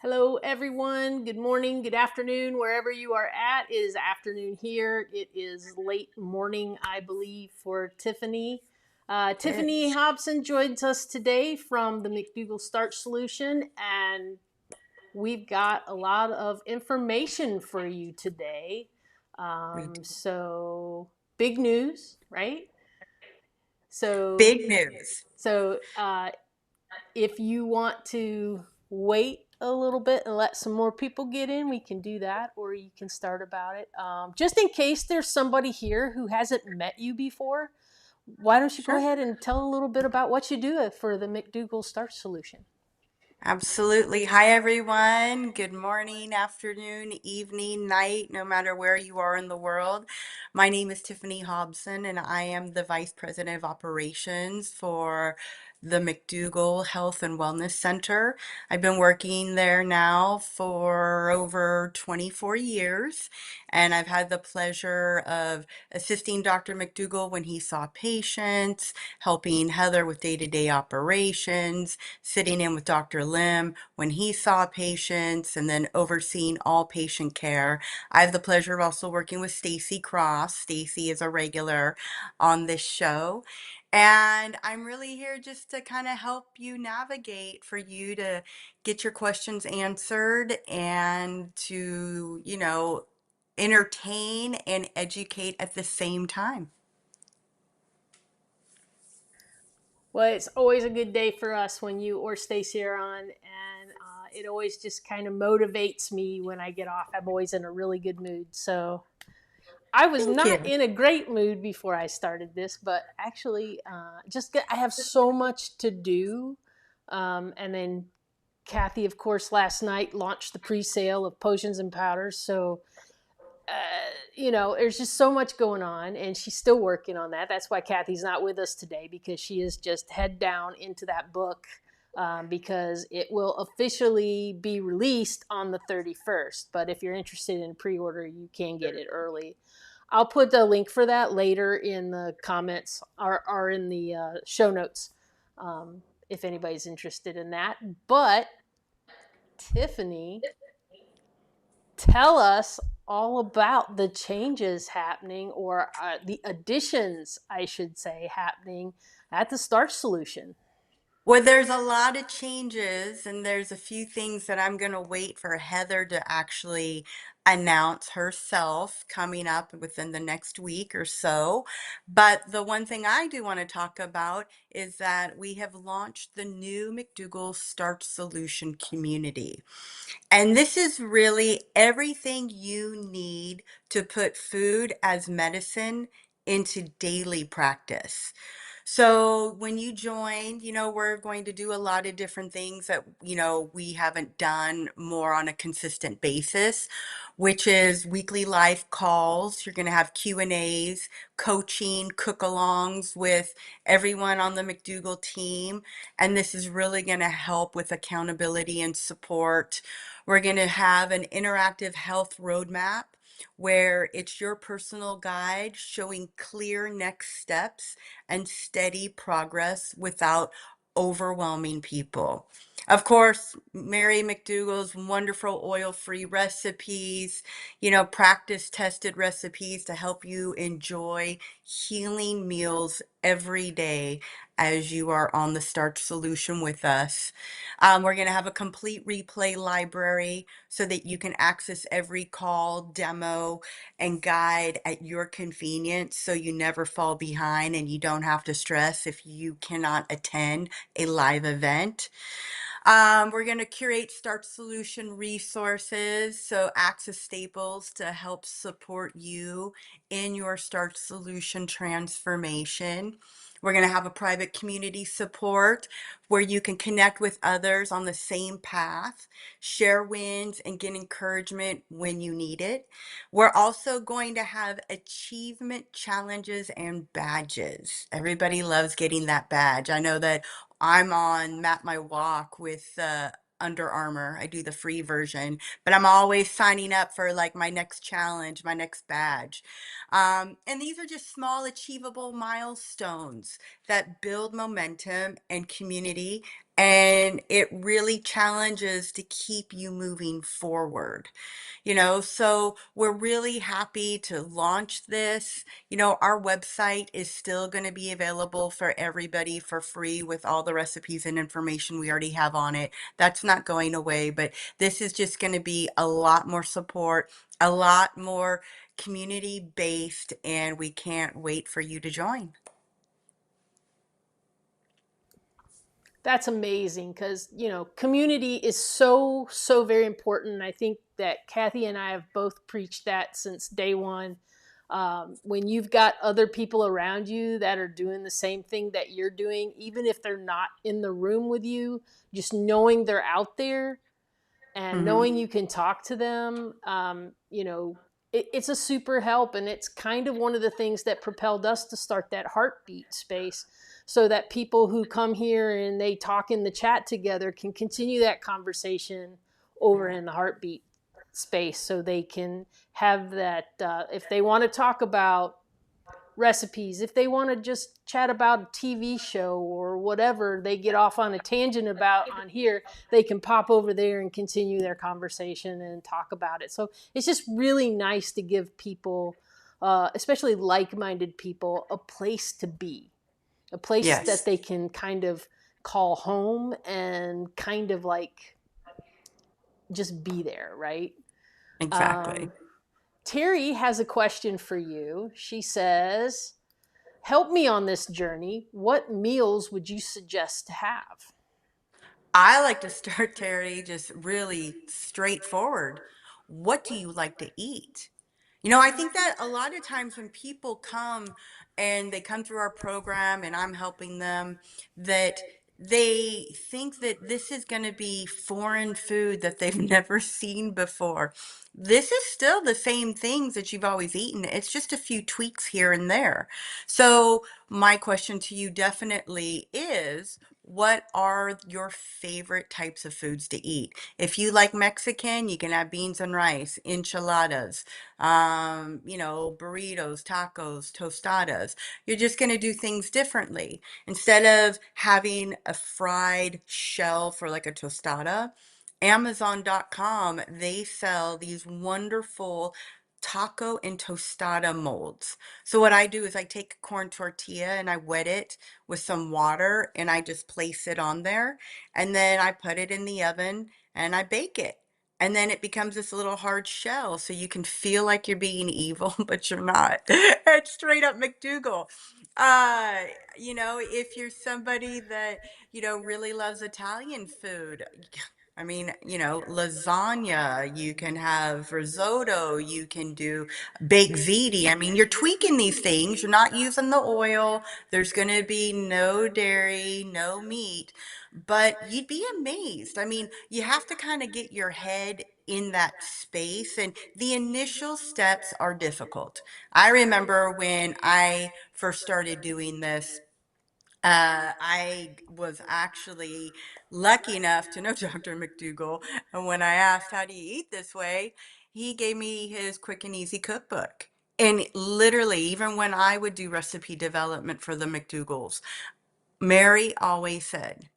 Hello, everyone. Good morning, good afternoon, wherever you are at. It is afternoon here. It is late morning, I believe, for Tiffany. Tiffany Yes. Hobson joins us today from the McDougall Starch Solution, and we've got a lot of information for you today. We So, big news, right? So, Big news. so, if you want to wait a little bit and let some more people get in, we can do that, or you can start about it. Just in case there's somebody here who hasn't met you before, why don't you go Sure. ahead and tell a little bit about what you do for the McDougall Starch Solution? Absolutely. Hi, everyone. Good morning, afternoon, evening, night, no matter where you are in the world. My name is Tiffany Hobson, and I am the Vice President of Operations for the McDougall Health and Wellness Center. I've been working there now for over 24 years, and I've had the pleasure of assisting Dr. McDougall when he saw patients, helping Heather with day-to-day operations, sitting in with Dr. Lim when he saw patients, and then overseeing all patient care. I have the pleasure of also working with Stacy Cross. Stacy is a regular on this show. And I'm really here just to kind of help you navigate for you to get your questions answered and to, entertain and educate at the same time. Well, it's always a good day for us when you or Stacy are on, and it always just kind of motivates me when I get off. I'm always in a really good mood. So I was Thank not you. in a great mood before I started this, but actually, I have so much to do. And then Kathy, of course, last night launched the pre-sale of potions and powders. So, there's just so much going on, and she's still working on that. That's why Kathy's not with us today, because she is just head down into that book, because it will officially be released on the 31st. But if you're interested in pre-order, you can get it early. I'll put the link for that later in the comments or in the show notes, if anybody's interested in that. But Tiffany, tell us all about the changes happening, or the additions, I should say, happening at the Starch Solution. Well, there's a lot of changes, and there's a few things that I'm going to wait for Heather to actually announce herself coming up within the next week or so. But the one thing I do want to talk about is that we have launched the new McDougall Starch Solution community. And this is really everything you need to put food as medicine into daily practice. So when you join, we're going to do a lot of different things that, we haven't done more on a consistent basis, which is weekly live calls. You're going to have Q&As, coaching, cook-alongs with everyone on the McDougall team. And this is really going to help with accountability and support. We're going to have an interactive health roadmap where it's your personal guide showing clear next steps and steady progress without overwhelming people. Of course, Mary McDougall's wonderful oil-free recipes, practice tested recipes to help you enjoy healing meals every day as you are on the Starch Solution with us. We're going to have a complete replay library so that you can access every call, demo, and guide at your convenience so you never fall behind and you don't have to stress if you cannot attend a live event. We're going to curate Starch Solution resources, so access staples to help support you in your Starch Solution transformation. We're going to have a private community support where you can connect with others on the same path, share wins, and get encouragement when you need it. We're also going to have achievement challenges and badges. Everybody loves getting that badge. I know that I'm on Map My Walk with Under Armour. I do the free version, but I'm always signing up for like my next challenge, my next badge. And these are just small, achievable milestones that build momentum and community and it really challenges to keep you moving forward. So we're really happy to launch this. Our website is still going to be available for everybody for free with all the recipes and information we already have on it. That's not going away, but this is just going to be a lot more support, a lot more community based, and we can't wait for you to join. That's amazing because, community is so, so very important. I think that Kathy and I have both preached that since day one. When you've got other people around you that are doing the same thing that you're doing, even if they're not in the room with you, just knowing they're out there and Hmm. knowing you can talk to them, it's a super help. And it's kind of one of the things that propelled us to start that heartbeat space, so that people who come here and they talk in the chat together can continue that conversation over in the heartbeat space, so they can have that, if they want to talk about recipes, if they want to just chat about a TV show or whatever they get off on a tangent about on here, they can pop over there and continue their conversation and talk about it. So it's just really nice to give people, especially like-minded people, a place to be, a place that Yes, they can kind of call home and kind of like just be there, right? exactly. um, Terry has a question for you. She says, help me on this journey. What meals would you suggest to have? I like to start, Terry, just really straightforward. What do you like to eat? I think that a lot of times when people come and they come through our program and I'm helping them, that they think that this is going to be foreign food that they've never seen before. This is still the same things that you've always eaten. It's just a few tweaks here and there. So, my question to you definitely is, what are your favorite types of foods to eat? If you like Mexican, you can have beans and rice, enchiladas, burritos, tacos, tostadas. You're just going to do things differently. Instead of having a fried shell for like a tostada, Amazon.com, they sell these wonderful taco and tostada molds. So what I do is I take a corn tortilla and I wet it with some water and I just place it on there, and then I put it in the oven and I bake it. And then it becomes this little hard shell, so you can feel like you're being evil, but you're not. It's straight up McDougall. Uh, if you're somebody that, really loves Italian food, I mean, lasagna, you can have risotto, you can do baked ziti. I mean, you're tweaking these things. You're not using the oil. There's going to be no dairy, no meat, but you'd be amazed. I mean, you have to kind of get your head in that space, and the initial steps are difficult. I remember when I first started doing this, I was actually lucky enough to know Dr. McDougall. And when I asked, how do you eat this way? He gave me his quick and easy cookbook. And literally, even when I would do recipe development for the McDougalls, Mary always said,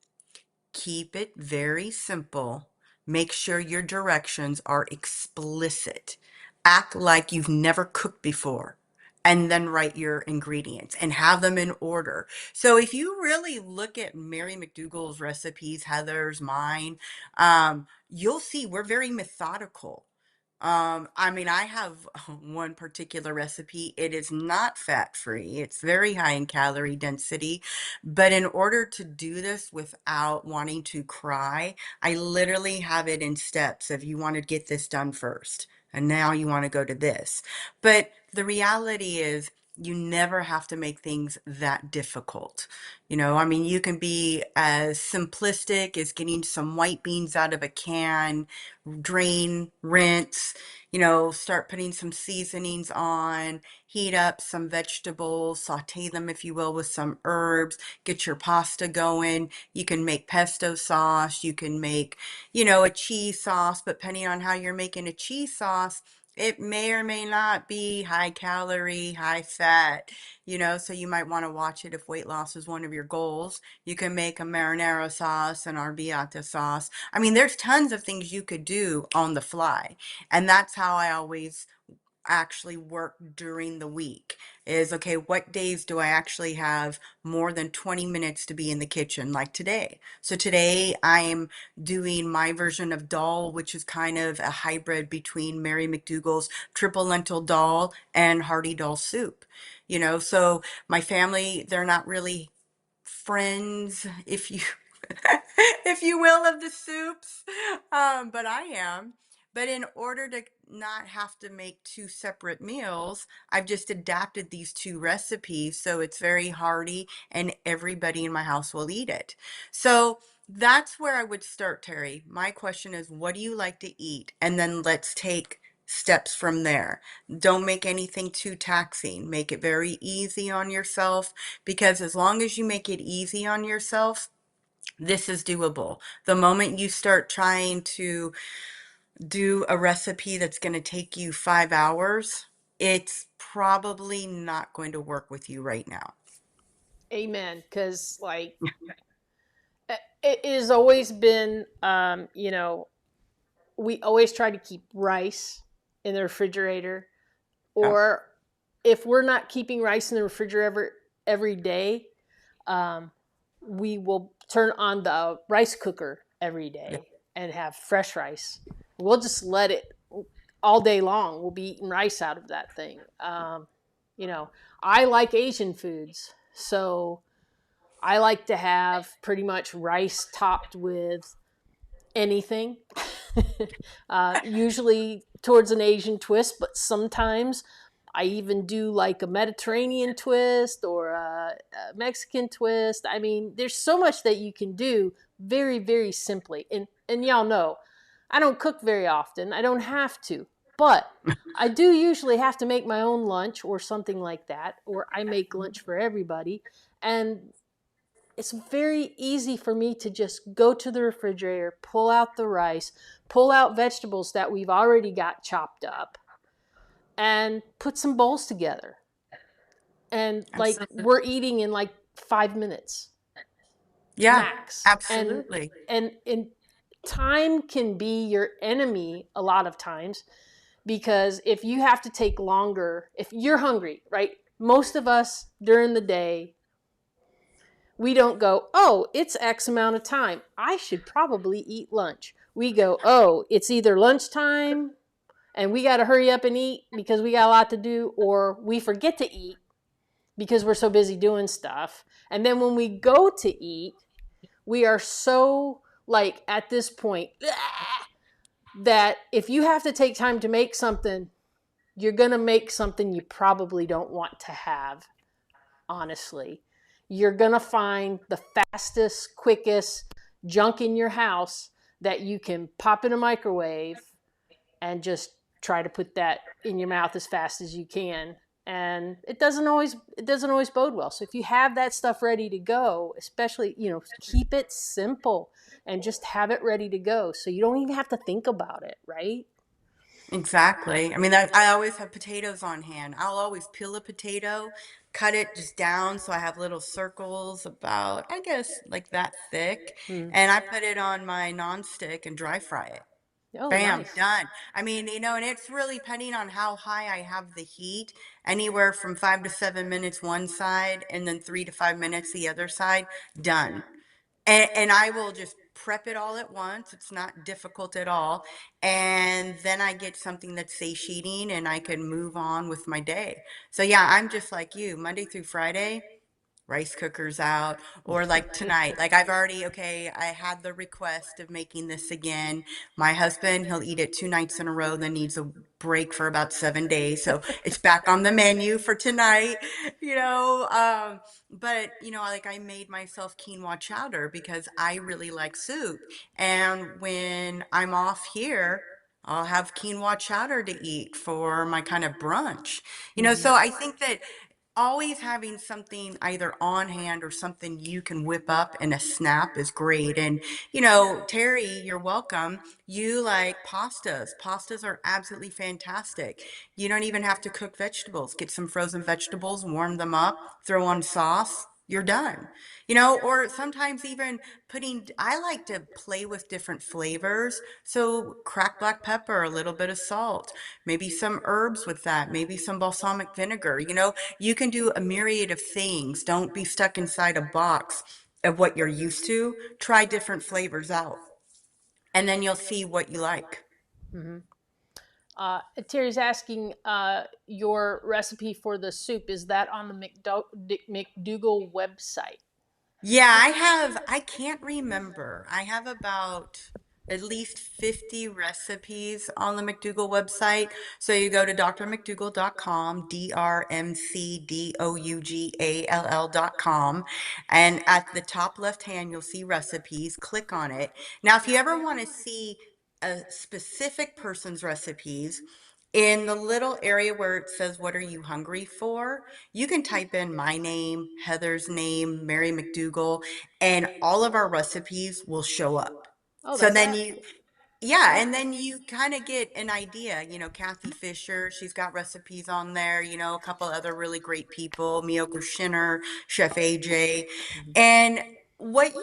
keep it very simple. Make sure your directions are explicit. Act like you've never cooked before. And then write your ingredients and have them in order. So if you really look at Mary McDougall's recipes, Heather's, mine, you'll see we're very methodical. I mean, I have one particular recipe. It is not fat free. It's very high in calorie density. But in order to do this without wanting to cry, I literally have it in steps of, you want to get this done first, and now you want to go to this. But the reality is, you never have to make things that difficult. I mean, you can be as simplistic as getting some white beans out of a can, drain, rinse, start putting some seasonings on, heat up some vegetables, saute them, if you will, with some herbs, get your pasta going. You can make pesto sauce. You can make, a cheese sauce, but depending on how you're making a cheese sauce, it may or may not be high calorie, high fat, so you might want to watch it if weight loss is one of your goals. You can make a marinara sauce, an arrabbiata sauce. I mean, there's tons of things you could do on the fly. And that's how I always actually work during the week is, okay, what days do I actually have more than 20 minutes to be in the kitchen, like today? So today I'm doing my version of dal, which is kind of a hybrid between Mary McDougall's triple lentil dal and hearty dal soup. So my family, they're not really friends, if you if you will, of the soups, but I am. But in order to not have to make two separate meals, I've just adapted these two recipes so it's very hearty and everybody in my house will eat it. So that's where I would start, Terry. My question is, what do you like to eat? And then let's take steps from there. Don't make anything too taxing. Make it very easy on yourself, because as long as you make it easy on yourself, this is doable. The moment you start trying to do a recipe that's going to take you 5 hours, it's probably not going to work with you right now. Amen. Because like it has always been, we always try to keep rice in the refrigerator, Yeah. or if we're not keeping rice in the refrigerator every day, um, we will turn on the rice cooker every Yeah. day and have fresh rice. We'll just let it all day long. We'll be eating rice out of that thing. You know, I like Asian foods, so I like to have pretty much rice topped with anything. Usually towards an Asian twist, but sometimes I even do like a Mediterranean twist or a Mexican twist. I mean, there's so much that you can do very, very simply. And y'all know, I don't cook very often. I don't have to, but I do usually have to make my own lunch or something like that, or I make lunch for everybody. And it's very easy for me to just go to the refrigerator, pull out the rice, pull out vegetables that we've already got chopped up, and put some bowls together. And like Absolutely. we're eating in like 5 minutes Yeah, max. And absolutely. and time can be your enemy a lot of times, because if you have to take longer, if you're hungry, right? Most of us during the day, we don't go, oh, it's X amount of time. I should probably eat lunch. We go, oh, it's either lunchtime and we got to hurry up and eat because we got a lot to do, or we forget to eat because we're so busy doing stuff. And then when we go to eat, we are so like at this point that if you have to take time to make something, you're going to make something you probably don't want to have, honestly. You're going to find the fastest, quickest junk in your house that you can pop in a microwave and just try to put that in your mouth as fast as you can. And it doesn't always bode well. So if you have that stuff ready to go, especially, keep it simple and just have it ready to go so you don't even have to think about it, right? Exactly. I mean, I always have potatoes on hand. I'll always peel a potato, cut it just down so I have little circles about, I guess, like that thick, Mm. and I put it on my nonstick and dry fry it. Oh, Bam, nice. done. I mean, and it's really depending on how high I have the heat, anywhere from 5 to 7 minutes one side and then 3 to 5 minutes the other side, done. And I will just prep it all at once. It's not difficult at all. And then I get something that's satiating and I can move on with my day. So yeah, I'm just like you, Monday through Friday, rice cookers out, or like tonight, like I've already, okay, I had the request of making this again. My husband, he'll eat it 2 nights in a row, then needs a break for about 7 days, so it's back on the menu for tonight. But like I made myself quinoa chowder because I really like soup, and when I'm off here, I'll have quinoa chowder to eat for my kind of brunch. Mhm. So I think that always having something either on hand or something you can whip up in a snap is great. And, Terry, you're welcome. You like pastas. Pastas are absolutely fantastic. You don't even have to cook vegetables. Get some frozen vegetables, warm them up, throw on sauce. You're done. Or sometimes even I like to play with different flavors. So cracked black pepper, a little bit of salt, maybe some herbs with that, maybe some balsamic vinegar. You can do a myriad of things. Don't be stuck inside a box of what you're used to. Try different flavors out, and then you'll see what you like. Hmm. Terry's asking, your recipe for the soup, is that on the McDougall website? Yeah, I can't remember. I have about at least 50 recipes on the McDougall website. So you go to drmcdougall.com, drmcdougall.com, and at the top left hand, you'll see recipes. Click on it. Now, if you ever want to see a specific person's recipes, in the little area where it says, "What are you hungry for?" you can type in my name, Heather's name, Mary McDougall, and all of our recipes will show up. Oh, So that's then awesome. yeah, and then you kind of get an idea. Kathy Fisher, she's got recipes on there, a couple other really great people, Mio Shinner, Chef AJ. And what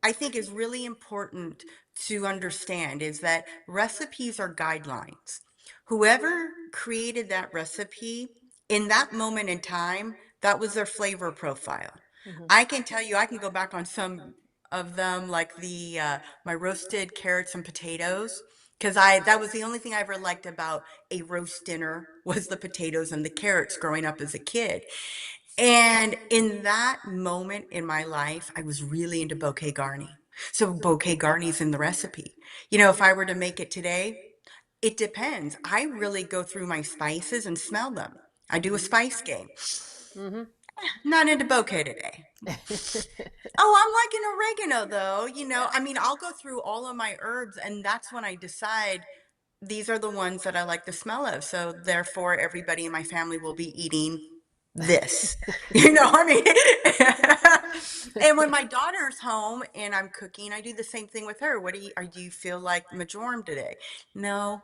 I think is really important to understand is that recipes are guidelines. Whoever created that recipe in that moment in time, that was their flavor profile. Hmm. I can tell you, I can go back on some of them, like my roasted carrots and potatoes, because I that was the only thing I ever liked about a roast dinner was the potatoes and the carrots growing up as a kid. And in that moment in my life, I was really into bouquet garni. So bouquet garni's in the recipe. If I were to make it today, it depends. I really go through my spices and smell them. I do a spice game. Hmm. Not into bouquet today. Oh, I'm liking oregano though. I mean, I'll go through all of my herbs and that's when I decide these are the ones that I like the smell of. So therefore everybody in my family will be eating this. I mean, and when my daughter's home and I'm cooking, I do the same thing with her. Do you feel like majoram today? No.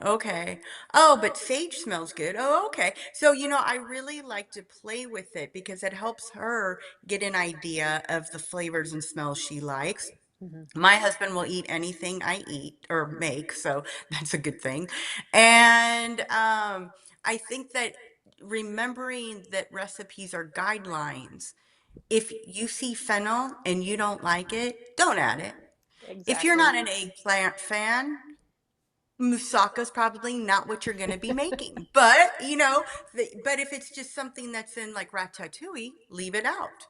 Okay. Oh, but sage smells good. Oh, okay. So, I really like to play with it because it helps her get an idea of the flavors and smells she likes. Hmm. My husband will eat anything I eat or make, so that's a good thing. And I think that remembering that recipes are guidelines. If you see fennel and you don't like it, don't add it. If you're Exactly. not an eggplant fan, Moussaka's probably not what you're going to be making. But, but if it's just something that's in like ratatouille, leave it out.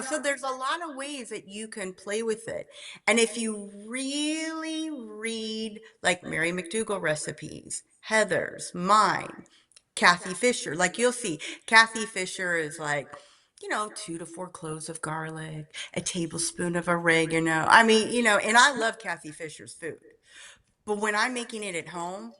So there's a lot of ways that you can play with it. And if you really read like Mary McDougall recipes, Heather's, mine, Kathy Fisher, like you'll see, Kathy Fisher is like, 2 to 4 cloves of garlic, a tablespoon of oregano. I mean, and I love Kathy Fisher's food. But when I'm making it at home,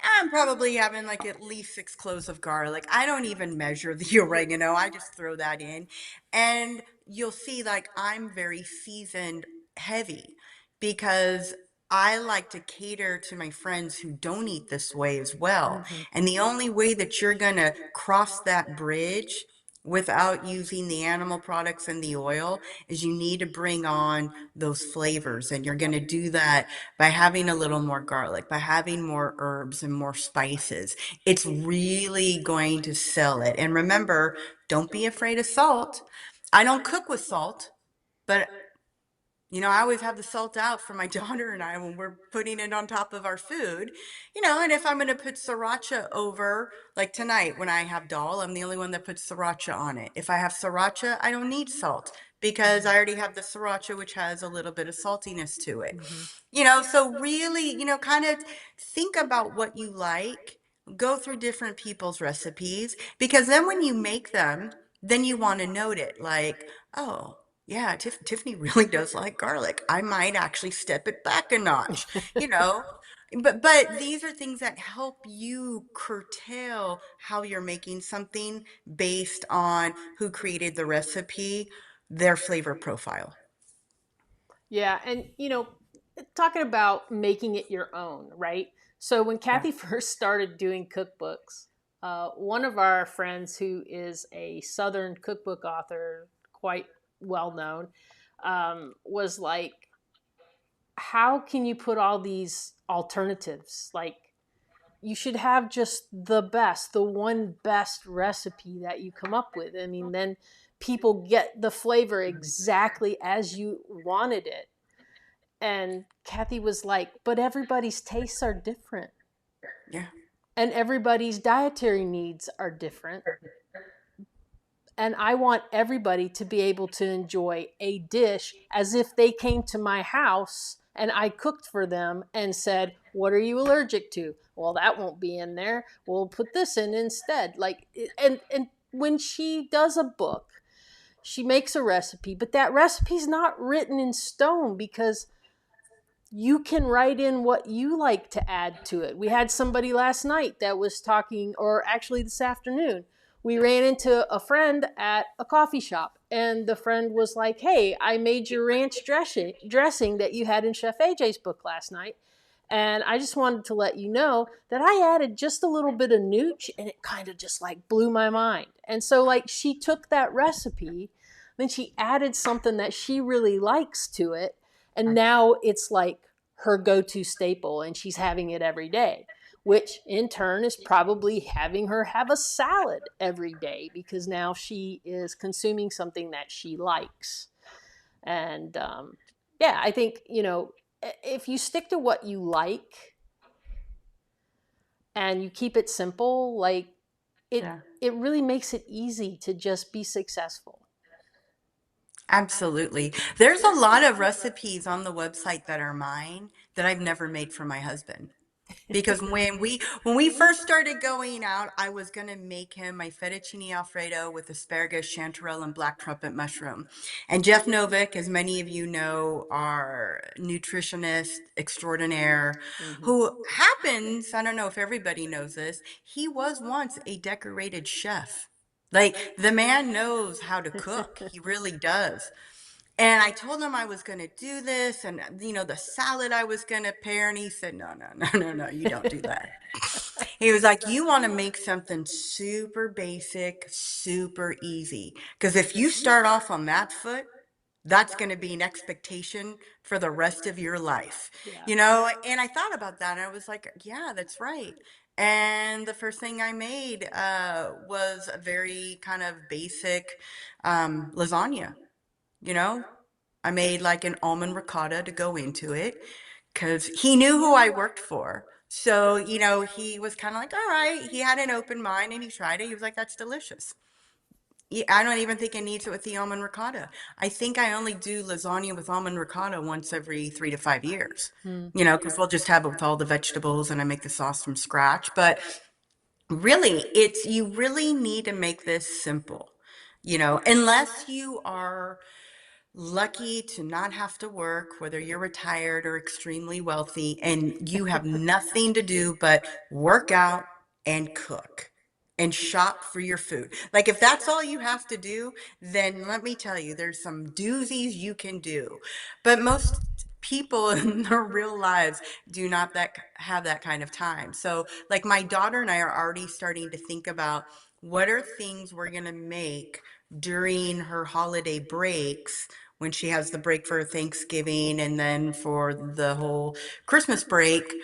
I'm probably having like at least 6 cloves of garlic. I don't even measure the oregano. I just throw that in. And you'll see like I'm very seasoned heavy because I like to cater to my friends who don't eat this way as well. Hmm. And the only way that you're going to cross that bridge without using the animal products and the oil is you need to bring on those flavors. And you're going to do that by having a little more garlic, by having more herbs and more spices. It's really going to sell it. And remember, don't be afraid of salt. I don't cook with salt, but I always have the salt out for my daughter and I when we're putting it on top of our food. And if I'm going to put sriracha over, like tonight when I have dal, I'm the only one that puts sriracha on it. If I have sriracha, I don't need salt because I already have the sriracha, which has a little bit of saltiness to it. Hmm. So really, kind of think about what you like, go through different people's recipes, because then when you make them, then you want to note it like, oh, yeah, Tiffany really does like garlic. I might actually step it back a notch, you know. But these are things that help you curtail how you're making something based on who created the recipe, their flavor profile. Yeah, and talking about making it your own, right? So when Yeah. Kathy first started doing cookbooks, one of our friends who is a Southern cookbook author, quite well known, was like, "How can you put all these alternatives? Like, you should have just the best, the one best recipe that you come up with. I mean, then people get the flavor exactly as you wanted it." And Kathy was like, "But everybody's tastes are different, Yeah. and everybody's dietary needs are different. And I want everybody to be able to enjoy a dish as if they came to my house and I cooked for them and said, 'What are you allergic to?' Well, that won't be in there. We'll put this in instead." Like, and when she does a book, she makes a recipe, but that recipe's not written in stone, because you can write in what you like to add to it. We had somebody last night that was talking, or actually this afternoon, we ran into a friend at a coffee shop, and the friend was like, "Hey, I made your ranch dressing that you had in Chef AJ's book last night. And I just wanted to let you know that I added just a little bit of nooch, and it kind of just like blew my mind." And so, like, she took that recipe, then she added something that she really likes to it, and now it's like her go-to staple, and she's having it every day, which in turn is probably having her have a salad every day, because now she is consuming something that she likes. And yeah, I think, if you stick to what you like and you keep it simple, like, it Yeah. it really makes it easy to just be successful. Absolutely. There's a lot of recipes on the website that are mine that I've never made for my husband. Because when we first started going out, I was gonna make him my fettuccine alfredo with asparagus, chanterelle, and black trumpet mushroom. And Jeff Novick, as many of you know, our nutritionist extraordinaire, Hmm. who happens, I don't know if everybody knows this, he was once a decorated chef. Like, the man knows how to cook. He really does. And I told him I was going to do this, and the salad I was going to pair, and he said, "No, no, no, no, no, you don't do that." He was like, "You want to make something super basic, super easy, because if you start off on that foot, that's going to be an expectation for the rest of your life." Yeah. And I thought about that, and I was like, "Yeah, that's right." And the first thing I made was a very kind of basic lasagna. you know I made like an almond ricotta to go into it, because he knew who I worked for. So, he was kind of like, all right, he had an open mind and he tried it. He was like, "That's delicious." Yeah, I don't even think it needs it with the almond ricotta. I think I only do lasagna with almond ricotta once every 3 to 5 years, Hmm. because we'll just have it with all the vegetables and I make the sauce from scratch. But really, you really need to make this simple, unless you are lucky to not have to work, whether you're retired or extremely wealthy, and you have nothing to do but work out and cook and shop for your food. Like, if that's all you have to do, then let me tell you, there's some doozies you can do. But most people in their real lives do not have that kind of time. So, like, my daughter and I are already starting to think about what are things we're going to make during her holiday breaks, when she has the break for Thanksgiving and then for the whole Christmas break.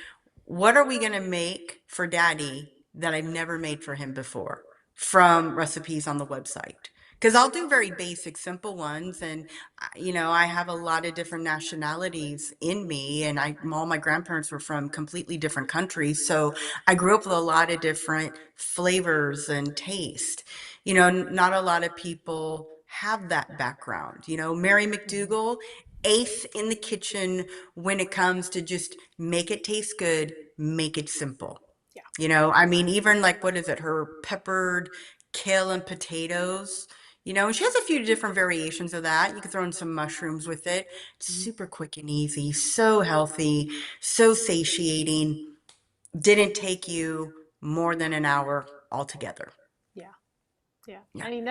What are we going to make for Daddy that I've never made for him before from recipes on the website? Because I'll do very basic, simple ones. And, I have a lot of different nationalities in me. And all my grandparents were from completely different countries. So I grew up with a lot of different flavors and taste. Not a lot of people have that background. Mary Hmm. McDougall, ace in the kitchen when it comes to just make it taste good, make it simple. I mean, even like, what is it, her peppered kale and potatoes, And she has a few different variations of that. You could throw in some mushrooms with it. It's Mhm. super quick and easy, so healthy, so satiating. Didn't take you more than an hour altogether. Yeah, yeah. Yeah. I mean,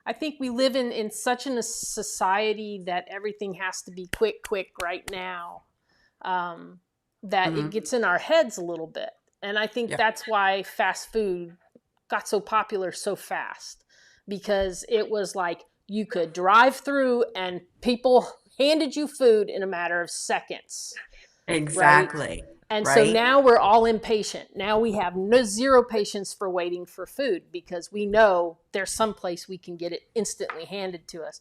I think we live in such a society that everything has to be quick, quick right now, um, that it Hmm. gets in our heads a little bit. And I think Yeah. that's why fast food got so popular so fast, because it was like you could drive through and people handed you food in a matter of seconds, right? Exactly. And so Right? now we're all impatient. Now we have no zero patience for waiting for food because we know there's some place we can get it instantly handed to us.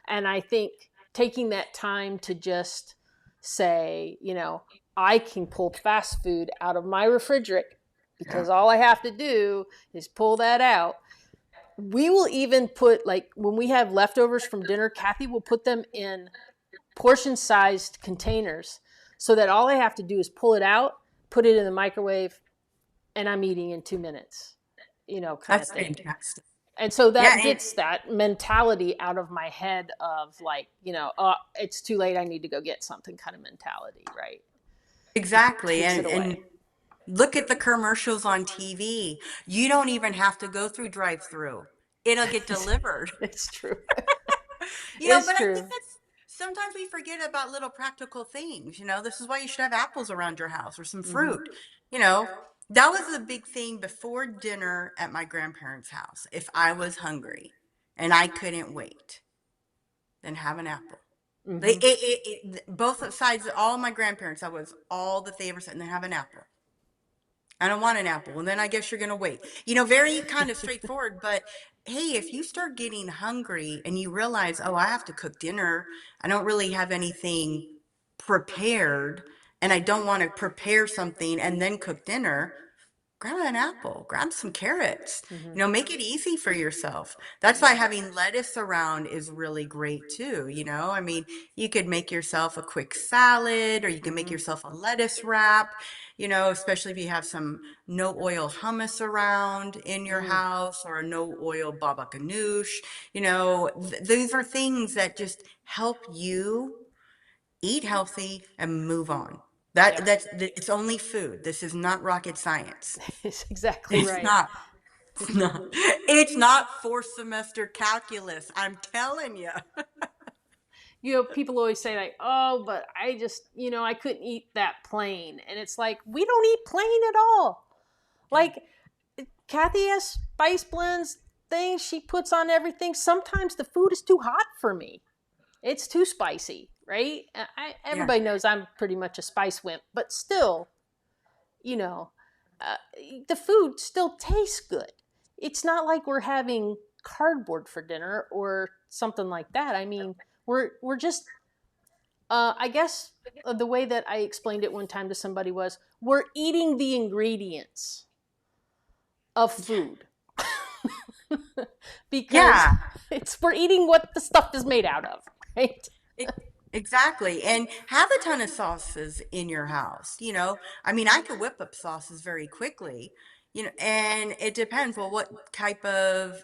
And I think taking that time to just say, I can pull fast food out of my refrigerator Yeah. because all I have to do is pull that out. We will even put, like, when we have leftovers from dinner, Kathy will put them in portion sized containers so that all I have to do is pull it out, put it in the microwave, and I'm eating in 2 minutes, kind of That's thing. fantastic. And so Yeah, that and gets that mentality out of my head of like, it's too late. I need to go get something kind of mentality, right? exactly. Takes it And away. look at the commercials on TV. You don't even have to go through drive-through. It'll get delivered. It's true. It's But I think true. that's sometimes we forget about little practical things. This is why you should have apples around your house or some Mm-hmm. fruit. You know, that was a big thing before dinner at my grandparents' house. If I was hungry and I couldn't wait, then have an apple. Mm-hmm. Both sides, all my grandparents, that was all that they ever said, and then have an apple. I don't want an apple. And then I guess you're going to wait. Very kind of straightforward. But hey, if you start getting hungry and you realize, oh, I have to cook dinner, I don't really have anything prepared, and I don't want to prepare something and then cook dinner, grab an apple, grab some carrots, Mm-hmm. make it easy for yourself. That's why having lettuce around is really great too. I mean, you could make yourself a quick salad or you can make Mm-hmm. yourself a lettuce wrap, especially if you have some no oil hummus around in your Mm. house or a no oil baba ganoush. These are things that just help you eat healthy and move on. Yeah. It's only food. This is not rocket science. It's exactly It's right. not. It's It's not. It's not fourth semester calculus. I'm telling you. people always say like, oh, but I just, I couldn't eat that plain. And it's like, we don't eat plain at all. Yeah. Like, Kathy has spice blends things she puts on everything. Sometimes the food is too hot for me. It's too spicy, right? Yeah. Everybody knows I'm pretty much a spice wimp, but still, you know, uh, the food still tastes good. It's not like we're having cardboard for dinner or something like that. I mean, we're just I guess the way that I explained it one time to somebody was we're eating the ingredients of food because Yeah. we're eating what the stuff is made out of, right? E- Exactly. And have a ton of sauces in your house. I mean, I could whip up sauces very quickly, and it depends. Well, what type of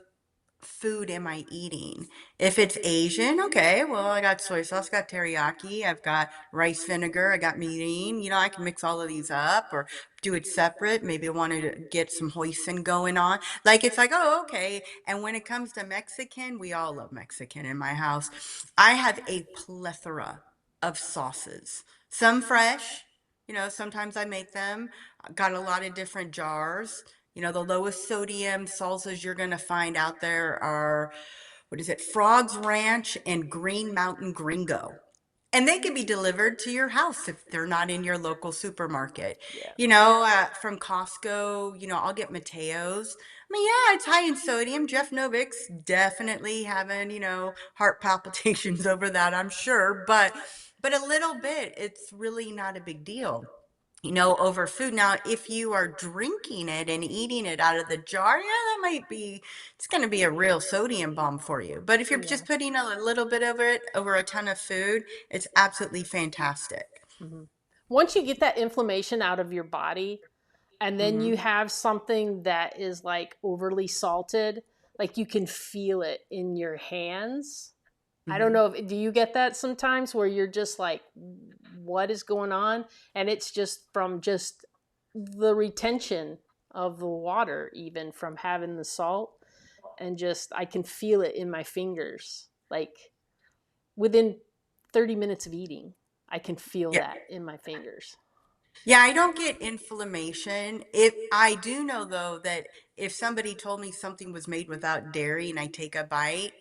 food am I eating? If it's Asian, okay, well, I got soy sauce, got teriyaki, I've got rice vinegar, I got mirin. I can mix all of these up or do it separate. Maybe I wanted to get some hoisin going on. Like, it's like, oh, okay. And when it comes to Mexican, we all love Mexican in my house. I have a plethora of sauces, some fresh. Sometimes I make them. Got a lot of different jars. The lowest sodium salsas you're going to find out there are, what is it, Frogs Ranch and Green Mountain Gringo. And they can be delivered to your house if they're not in your local supermarket. Yeah. From Costco, I'll get Mateo's. I mean, yeah, it's high in sodium. Jeff Novick's definitely having, heart palpitations over that, I'm sure. But a little bit, it's really not a big deal, over food. Now, if you are drinking it and eating it out of the jar, yeah, it's going to be a real sodium bomb for you. But if you're Yeah. just putting a little bit over it, over a ton of food, it's absolutely fantastic. Hmm. Once you get that inflammation out of your body, and then Hmm. you have something that is like overly salted, like you can feel it in your hands. I don't Hmm. know if do you get that sometimes where you're just like, what is going on? And it's just from just the retention of the water, even from having the salt, and just I can feel it in my fingers. Like within 30 minutes of eating, I can feel Yeah. that in my fingers. Yeah, I don't get inflammation. If I do know though that if somebody told me something was made without dairy and I take a bite,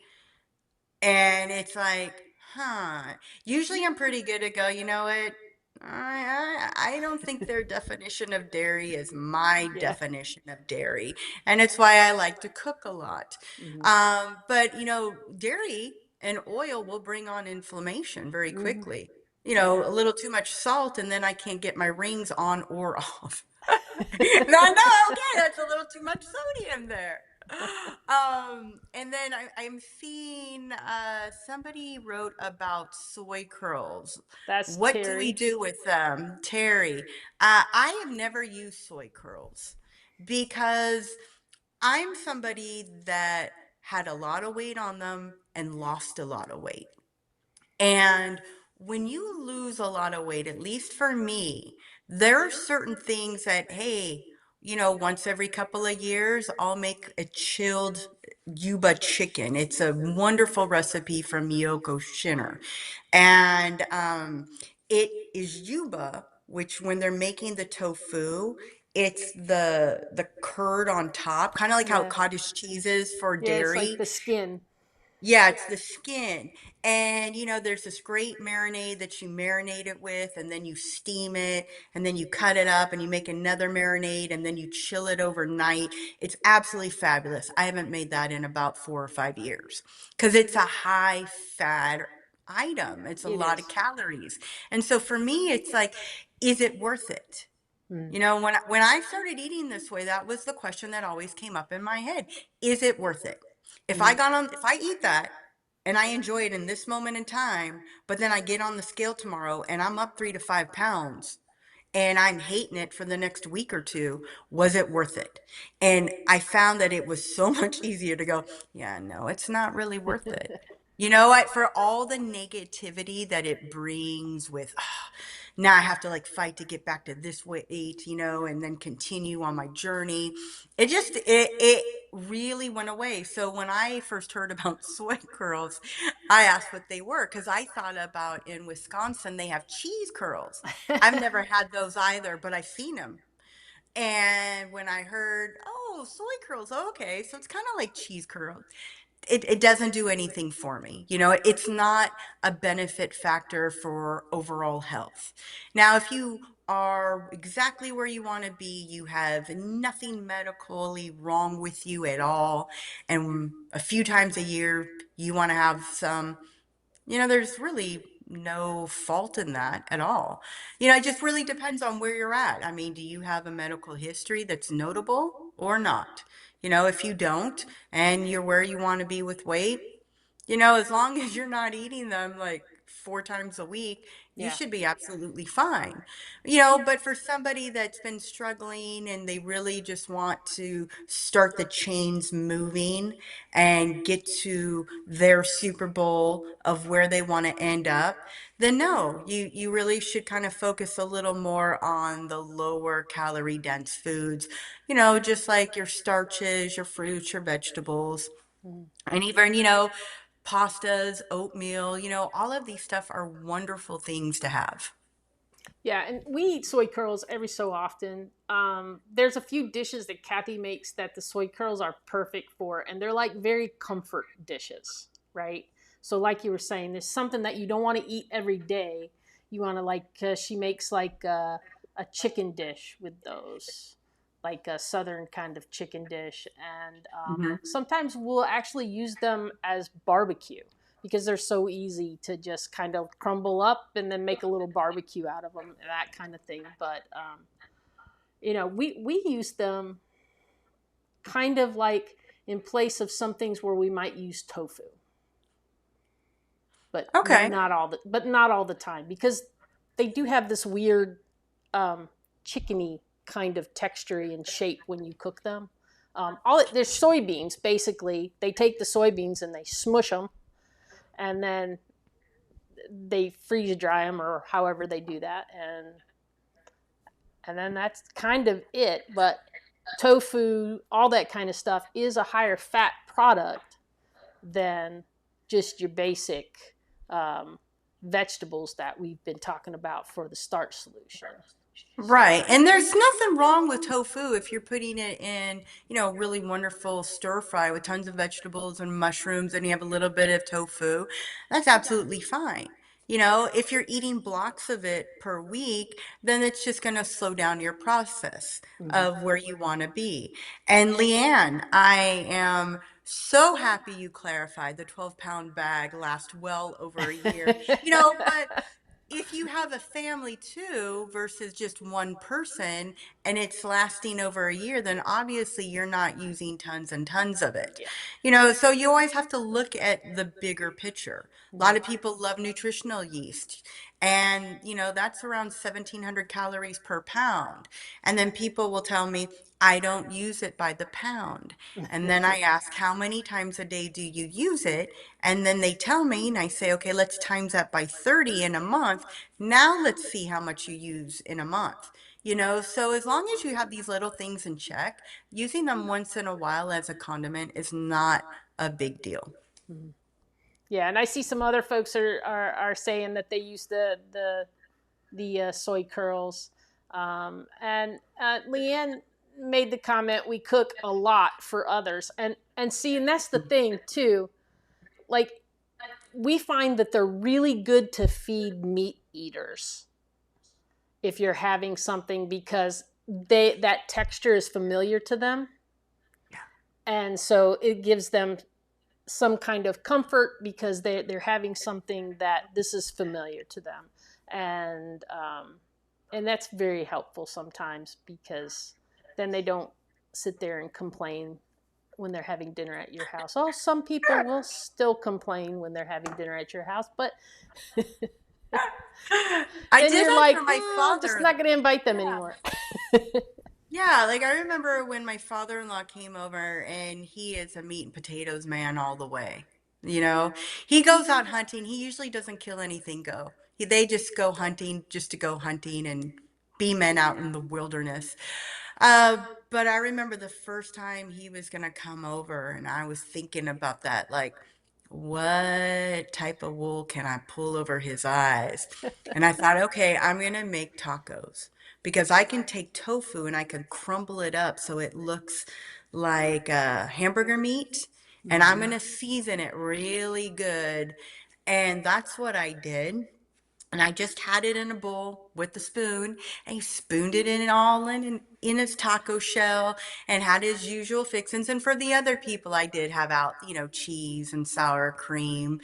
and it's like, huh. Usually I'm pretty good to go, you know what? I don't think their definition of dairy is my Yeah. definition of dairy. And it's why I like to cook a lot. Hmm. But, dairy and oil will bring on inflammation very Hmm. quickly. Yeah. A little too much salt, and then I can't get my rings on or off. No, no, okay, that's a little too much sodium there. And then I'm seeing somebody wrote about soy curls. That's What do we Terry. do with them? Terry, I have never used soy curls because I'm somebody that had a lot of weight on them and lost a lot of weight. And when you lose a lot of weight, at least for me, there are certain things that, hey, once every couple of years, I'll make a chilled Yuba chicken. It's a wonderful recipe from Miyoko Shinner. And it is Yuba, which when they're making the tofu, it's the curd on top, kind of like how Yeah. cottage cheese is for Yeah, it's like dairy. the skin. Yeah, it's the skin. And there's this great marinade that you marinate it with, and then you steam it, and then you cut it up, and you make another marinade, and then you chill it overnight. It's absolutely fabulous. I haven't made that in about 4 or 5 years because it's a high fat item. It's a It lot of is. calories. And so for me, it's like, is it worth it? Mm. When I started eating this way, that was the question that always came up in my head. Is it worth it? Mm. If I eat that and I enjoy it in this moment in time, but then I get on the scale tomorrow and I'm up 3 to 5 pounds and I'm hating it for the next week or two, was it worth it? And I found that it was so much easier to go, yeah, no, it's not really worth it. You know what? For all the negativity that it brings with, now I have to like fight to get back to this weight, and then continue on my journey. It really went away. So when I first heard about soy curls, I asked what they were because I thought about in Wisconsin they have cheese curls. I've never had those either, but I've seen them. And when I heard, oh, soy curls, oh, okay, so it's kind of like cheese curls. It doesn't do anything for me. It's not a benefit factor for overall health. Now, if you are exactly where you want to be, you have nothing medically wrong with you at all, and a few times a year you want to have some, there's really no fault in that at all. It just really depends on where you're at. I mean, do you have a medical history that's notable or not? If you don't and you're where you want to be with weight, as long as you're not eating them like 4 times a week, you Yeah. should be absolutely fine. But for somebody that's been struggling and they really just want to start the chains moving and get to their Super Bowl of where they want to end up, then no, you really should kind of focus a little more on the lower calorie dense foods, just like your starches, your fruits, your vegetables, Mm. and even, pastas, oatmeal, all of these stuff are wonderful things to have. Yeah, and we eat soy curls every so often. There's a few dishes that Kathy makes that the soy curls are perfect for, and they're like very comfort dishes, right? So, like you were saying, there's something that you don't want to eat every day. You want to like she makes like a chicken dish with those, like a southern kind of chicken dish, and Hmm. sometimes we'll actually use them as barbecue because they're so easy to just kind of crumble up and then make a little barbecue out of them, that kind of thing. But we use them kind of like in place of some things where we might use tofu, but Okay. not all the time because they do have this weird chickeny kind of texture and shape when you cook them. There's soybeans. Basically, they take the soybeans and they smush them, and then they freeze dry them or however they do that, and then that's kind of it. But tofu, all that kind of stuff, is a higher fat product than just your basic um, vegetables that we've been talking about for the starch solution. So, Right. And there's nothing wrong with tofu if you're putting it in, really wonderful stir fry with tons of vegetables and mushrooms and you have a little bit of tofu. That's absolutely fine. If you're eating blocks of it per week, then it's just going to slow down your process mhm. of where you want to be. And Leanne, I am so happy you clarified the 12-pound bag lasts well over a year. But if you have a family too versus just one person and it's lasting over a year, then obviously you're not using tons and tons of it. Yeah. So you always have to look at the bigger picture. A lot of people love nutritional yeast, and that's around 1,700 calories per pound. And then people will tell me, I don't use it by the pound. And then I ask, how many times a day do you use it? And then they tell me, and I say, okay, let's times that by 30 in a month. Now let's see how much you use in a month. So as long as you have these little things in check, using them once in a while as a condiment is not a big deal. Yeah, and I see some other folks are saying that they use the soy curls, and Leanne made the comment, we cook a lot for others, and see, and that's the thing too. Like, we find that they're really good to feed meat eaters if you're having something, because that texture is familiar to them, and so it gives them some kind of comfort because they're having something that this is familiar to them, and that's very helpful sometimes, because then they don't sit there and complain when they're having dinner at your house. Oh, some people will still complain when they're having dinner at your house, but I then did you're that like, for my I'm just father. not going to invite them Yeah. anymore. Yeah, like I remember when my father-in-law came over and he is a meat and potatoes man all the way. You know, he goes out hunting. He usually doesn't kill anything go. They just go hunting just to go hunting and be men out in the wilderness. Uh, but I remember the first time he was gonna come over and I was thinking about that, like, what type of wool can I pull over his eyes? And I thought, okay, I'm gonna make tacos because I can take tofu and I can crumble it up so it looks like hamburger meat, and I'm Mhm. gonna season it really good. And that's what I did. And I just had it in a bowl with the spoon, and he spooned it in all in his taco shell and had his usual fixins. And for the other people, I did have out, cheese and sour cream.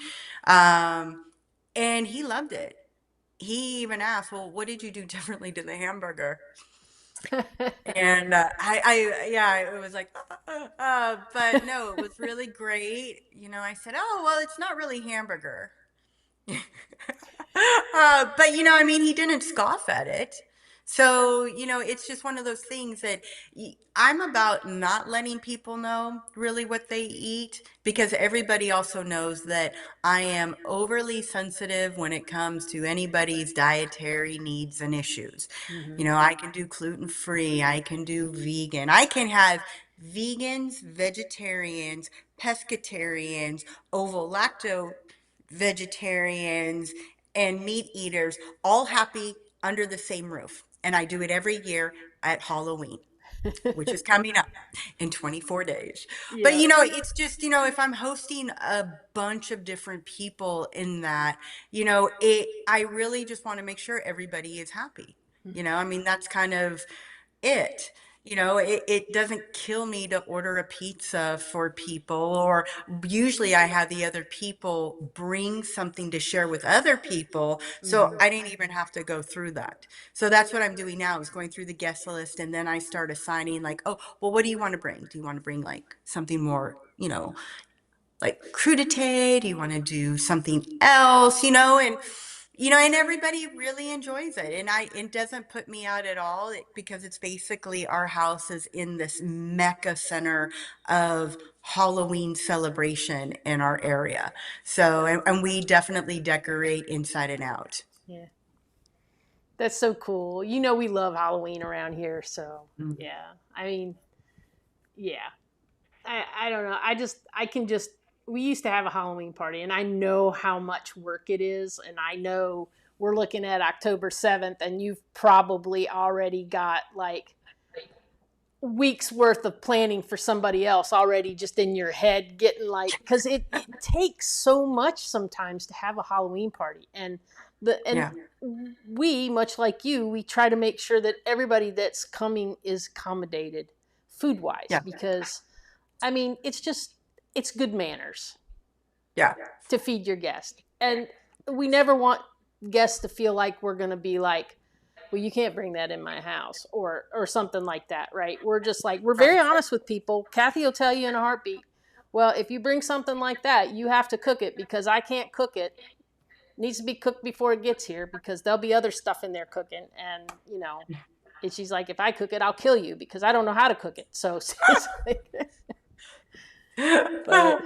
Um, and he loved it. He even asked, well, what did you do differently to the hamburger? And yeah, it was like, but no, it was really great. I said, oh, well, it's not really hamburger. But I mean, he didn't scoff at it. So, it's just one of those things that I'm about not letting people know really what they eat, because everybody also knows that I am overly sensitive when it comes to anybody's dietary needs and issues. Mhm. I can do gluten free, I can do vegan, I can have vegans, vegetarians, pescatarians, ovo lacto vegetarians, and meat eaters all happy under the same roof. And I do it every year at Halloween, which is coming up in 24 days. But Yeah. it's just, if I'm hosting a bunch of different people in that, I really just want to make sure everybody is happy. I mean, that's kind of it. It doesn't kill me to order a pizza for people, or usually I have the other people bring something to share with other people. So Mhm. I didn't even have to go through that. So that's what I'm doing now, is going through the guest list. And then I start assigning, like, oh, well, what do you want to bring? Do you want to bring like something more, like crudité? Do you want to do something else? And And everybody really enjoys it. And it doesn't put me out at all because it's basically our house is in this mecca center of Halloween celebration in our area. So, and we definitely decorate inside and out. Yeah. That's so cool. You know we love Halloween around here, so Mm. yeah. I mean, yeah. I don't know. I can just we used to have a Halloween party and I know how much work it is and I know we're looking at October 7th and you've probably already got like weeks worth of planning for somebody else already just in your head getting like because it takes so much sometimes to have a Halloween party and Yeah. we much like you we try to make sure that everybody that's coming is accommodated food wise Yeah. because I mean it's good manners Yeah. to feed your guest and we never want guests to feel like we're going to be like well you can't bring that in my house or something like that right we're just like we're very Right. honest with people Kathy will tell you in a heartbeat well if you bring something like that you have to cook it because I can't cook it. It needs to be cooked before it gets here because there'll be other stuff in there cooking and and she's like if I cook it I'll kill you because I don't know how to cook it so it's like, but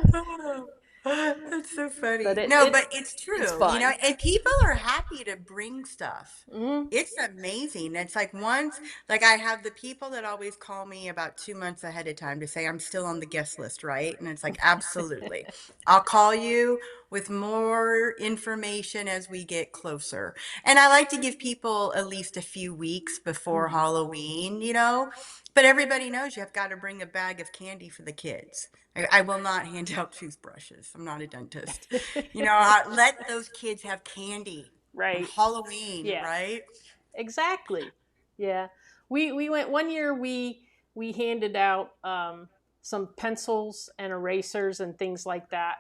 That's so but funny. it, No, it but it's it's true, fun. and people are happy to bring stuff. Mm-hmm. It's amazing. It's like once, like I have the people that always call me about 2 months ahead of time to say I'm still on the guest list, right? And it's like, absolutely. I'll call you with more information as we get closer. And I like to give people at least a few weeks before Mm-hmm. Halloween. But everybody knows you've got to bring a bag of candy for the kids. I will not hand out toothbrushes. I'm not a dentist. Let those kids have candy on Right. Halloween, Yeah. right? Exactly. Yeah. We went one year we handed out some pencils and erasers and things like that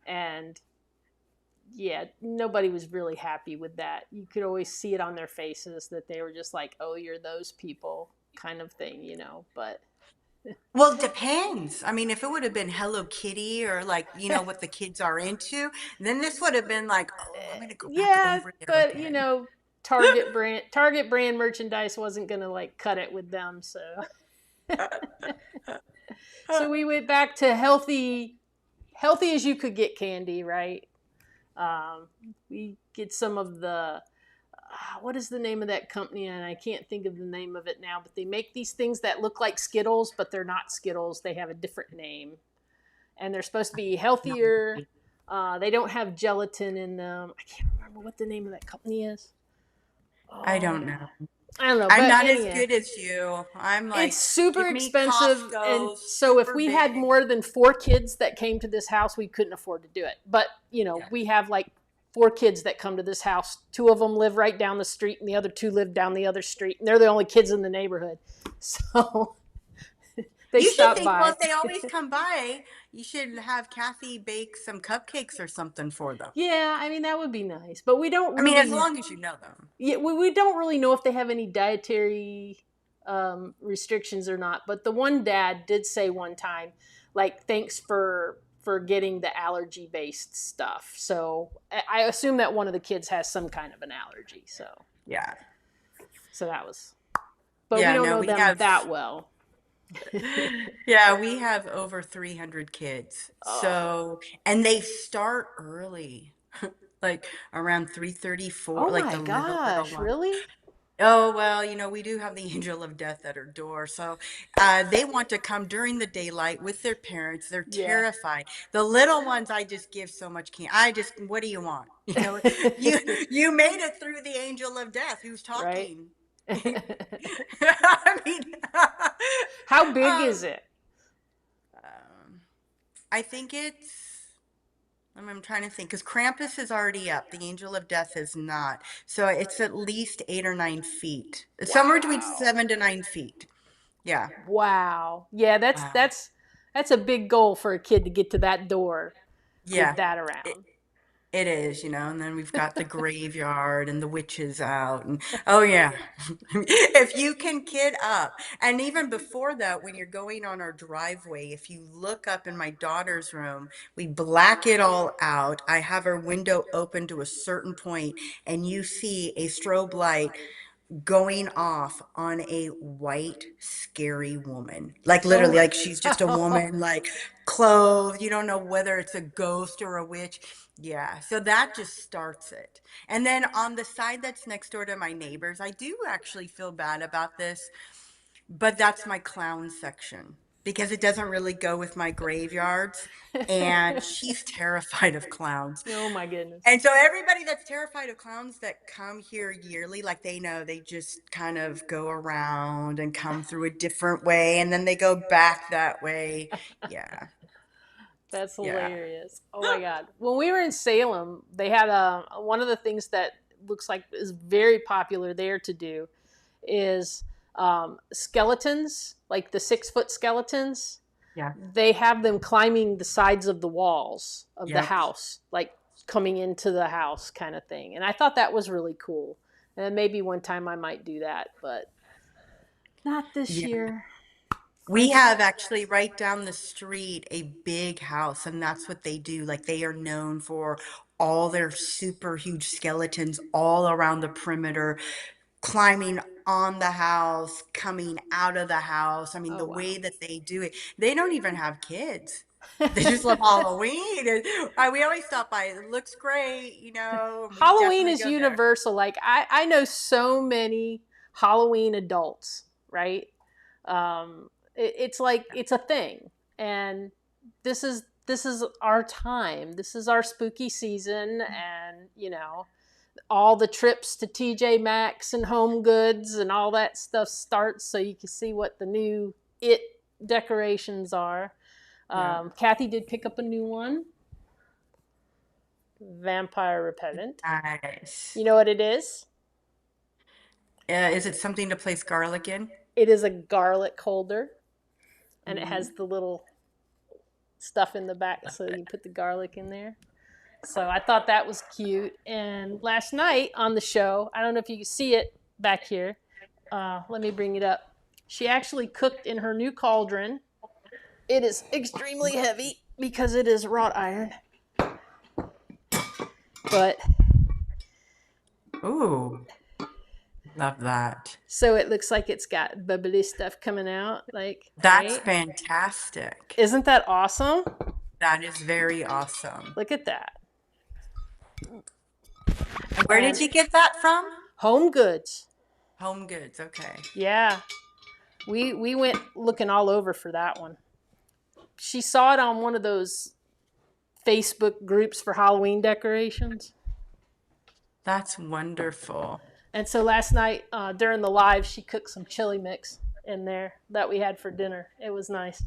and yeah, nobody was really happy with that. You could always see it on their faces that they were just like, "Oh, you're those people," kind of thing. But Well, it depends. I mean, if it would have been Hello Kitty or like, what the kids are into, then this would have been like, oh, I'm going to go back yeah, over there but again. Target brand merchandise wasn't going to like cut it with them, so we went back to healthy as you could get candy, right? Um, we get some of the what is the name of that company? And I can't think of the name of it now, but they make these things that look like Skittles, but they're not Skittles. They have a different name, and they're supposed to be No, healthier. They don't have gelatin in them. I can't remember what the name of that company is. I Oh, don't know. I don't know, I'm but not as anyhow, good as you. I'm it's like, super give me expensive. And Costco, so if super we had big. more than 4 kids that came to this house, we couldn't afford to do it. But, Yeah. we have like 4 kids that come to this house. 2 of them live right down the street, and the other 2 live down the other street. And they're the only kids in the neighborhood. So they You should stop think, well, by. if they always come by, you should have Kathy bake some cupcakes or something for them. Yeah, I mean, that would be nice. But we don't I mean, as really long as you know them. yeah, we don't really know if they have any dietary restrictions or not. But the one dad did say one time, like, thanks for getting the allergy based stuff. So I assume that one of the kids has some kind of an allergy. Yeah. So that was, but we Yeah, don't no, know we them have that well. yeah, we have over 300 kids. Oh, So, and they start early. Like around 3:34, oh like my the little gosh, one. really? Oh, well, we do have the angel of death at our door. So they want to come during the daylight with their parents. They're Yeah. terrified. The little ones, I just give so much candy. What do you want? You you made it through the angel of death who's Right. talking. I mean, How big um, is it? um, I think I'm trying to think because Krampus is already up. The Angel of Death is not. So it's at least 8 or 9 feet. It's somewhere between Wow. 7 to 9 feet. Yeah. Wow. Yeah, that's Wow. that's that's a big goal for a kid to get to that door with Yeah. that It, around. It is, and then we've got the graveyard and the witches out. And oh, yeah. If you can get up. And even before that, when you're going on our driveway, if you look up in my daughter's room, we black it all out. I have her window open to a certain point, and you see a strobe light going off on a white, scary woman. Like literally, Oh, like she's just a woman, like clothed. You don't know whether it's a ghost or a witch. Yeah. So that just starts it. And then on the side that's next door to my neighbors, I do actually feel bad about this, but that's my clown section because it doesn't really go with my graveyards. And she's terrified of clowns. oh my goodness. And so everybody that's terrified of clowns that come here yearly, like they know they just kind of go around and come through a different way and then they go back that way. Yeah. That's Yeah. hilarious. Oh my god. When we were in Salem, they had one of the things that looks like is very popular there to do is skeletons, like the 6 foot skeletons. Yeah. They have them climbing the sides of the walls of the Yep. house, like coming into the house kind of thing. And I thought that was really cool. And maybe one time I might do that, but not this Yeah. year. We have actually right down the street a big house, and that's what they do. Like they are known for all their super huge skeletons all around the perimeter, climbing on the house, coming out of the house. I mean, Oh the wow. way that they do it, they don't even have kids. They just love Halloween. And we always stop by. It looks great, and we Halloween definitely is go there. universal. Like I know so many Halloween adults, right? It's like it's a thing, and this is our time. This is our spooky season, and all the trips to TJ Maxx and Home Goods and all that stuff starts, so you can see what the new it decorations are. Yeah. Kathy did pick up a new one, vampire repellent. Nice. You know what it is? Is it something to place garlic in? It is a garlic holder, and it Mm. has the little stuff in the back so you put the garlic in there. So I thought that was cute. And last night on the show, I don't know if you can see it back here. Let me bring it up. She actually cooked in her new cauldron. It is extremely heavy because it is wrought iron, but Ooh, love that. so it looks like it's got bubbly stuff coming out. Like, That's right? fantastic. Isn't that awesome? That is very awesome. Look at that. And where did And you get that from? Home Goods. Home Goods. Okay. Yeah. We went looking all over for that one. She saw it on one of those Facebook groups for Halloween decorations. That's wonderful. And so last night during the live, she cooked some chili mix in there that we had for dinner. It was nice.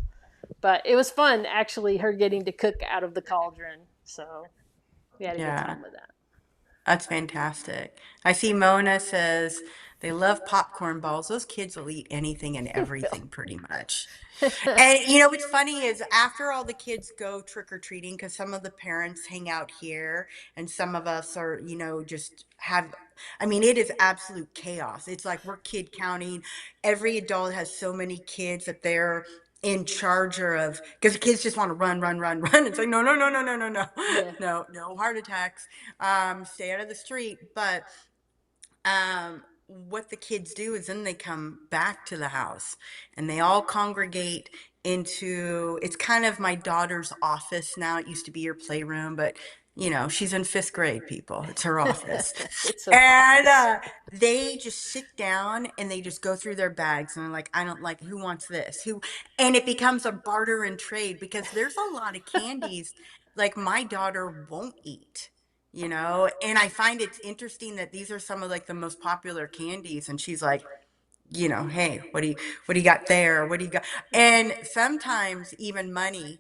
But it was fun, actually, her getting to cook out of the cauldron. So we had a good Yeah, time with that. that's fantastic. I see Mona says they love popcorn balls. Those kids will eat anything and They will. everything pretty much. And what's funny is after all the kids go trick or treating, because some of the parents hang out here and some of us are, just have, I mean, it is absolute chaos. It's like we're kid counting. Every adult has so many kids that they're in charge of, because the kids just want to run, run, run, run. It's like, no, no, no, no, no, no, no, Yeah. no heart attacks. Stay out of the street. But what the kids do is then they come back to the house and they all congregate into, it's kind of my daughter's office now. It used to be her playroom, but she's in 5th grade, people. It's her office. It's an And office. they just sit down and they just go through their bags and they're like, I don't like, who wants this? Who? And it becomes a barter and trade because there's a lot of candies like my daughter won't eat. And I find it's interesting that these are some of like the most popular candies, and she's like, hey, what do you got there? What do you got? And sometimes even money,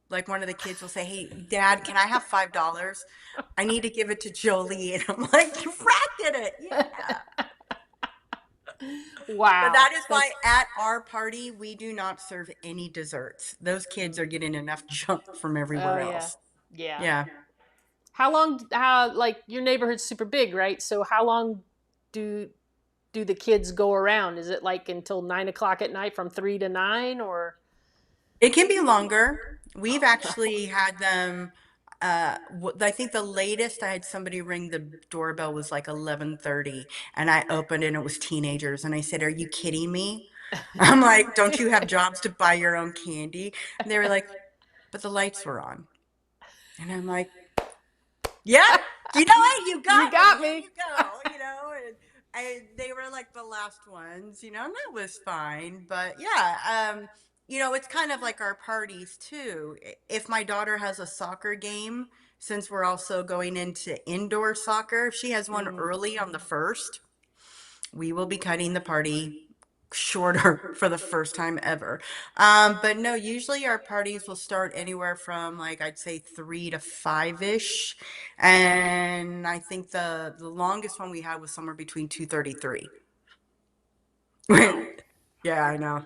like one of the kids will say, hey, Dad, can I have $5? I need to give it to Jolie. And I'm like, you bracketed it. Yeah. But Wow. that is why That's at our party, we do not serve any desserts. Those kids are getting enough junk from oh everywhere yeah. else. Yeah. Yeah. How long? How like your neighborhood's super big, right? So how long do do the kids go around? Is it like until 9 o'clock at night from 3 to 9, or? It can be longer. We've Oh actually had them. I think the latest I had somebody ring the doorbell was like 11:30, and I opened and it was teenagers, and I said, "Are you kidding me?" I'm like, "Don't you have jobs to buy your own candy?" And they were like, "But the lights were on," and I'm like, "Yep, you know what? You You got me. got Here me. you go." And they were like the last ones, and that was fine. But yeah, it's kind of like our parties too. If my daughter has a soccer game, since we're also going into indoor soccer, if she has one Mm. early on the first, we will be cutting the party shorter for the first time ever. But no, usually our parties will start anywhere from like I'd say 3 to 5 ish, and I think the longest one we had was somewhere between 2:33. Wow, Yeah, I know.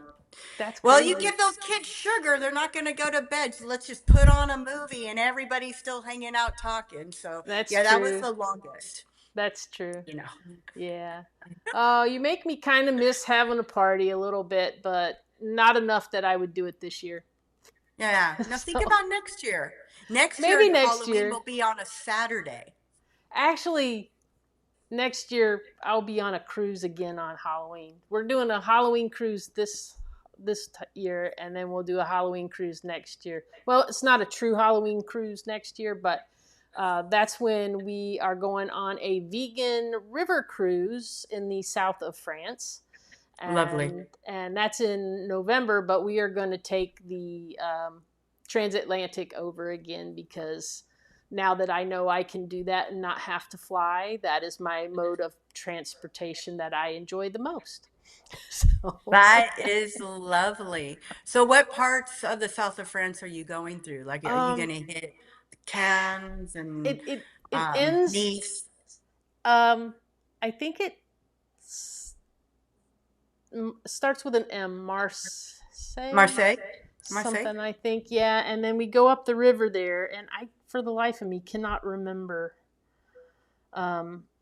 that's Well, you crazy. give those kids sugar, they're not going to go to bed. So let's just put on a movie and everybody's still hanging out talking. So That's yeah, that was true. the longest. That's true. You know. Yeah. Oh, you make me kind of miss having a party a little bit, but not enough that I would do it this year. Yeah. Now think So about next year. Next maybe year, next Halloween year. will be on a Saturday. Actually, next year I'll be on a cruise again on Halloween. We're doing a Halloween cruise year, and then we'll do a Halloween cruise next year. Well, it's not a true Halloween cruise next year, but that's when we are going on a vegan river cruise in the south of France, Lovely. and that's in November. But we are going to take the transatlantic over again because now that I know I can do that and not have to fly, that is my mode of transportation that I enjoy the most. So, That is lovely. So what parts of the south of France are you going through? Like, are you going um, to hit Cannes and it ends. Nice, Um, I think it starts with an M, Marseille, Marseille? Marseille? something, I think. Yeah, and then we go up the river there, and I, for the life of me, cannot remember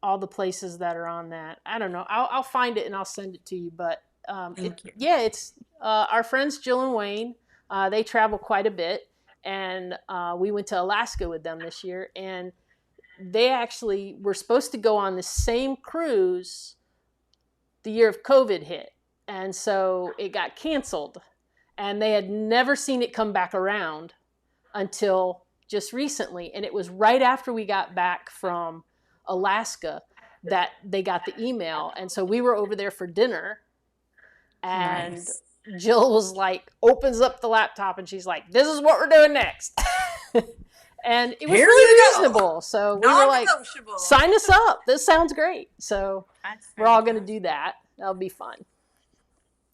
all the places that are on that. I don't know. I'll find it and I'll send it to you. But Thank you. it's our friends Jill and Wayne. They travel quite a bit, and we went to Alaska with them this year, and they actually were supposed to go on the same cruise the year of COVID hit, and so it got canceled, and they had never seen it come back around until just recently. And it was right after we got back from Alaska that they got the email. And so we were over there for dinner, and Nice. Jill was like, opens up the laptop and she's like, "This is what we're doing next." And it was Here you really go. reasonable. So we were like, Non-negotiable. sign us up. This sounds great. So That's we're all going to fantastic. do that. That'll be fun.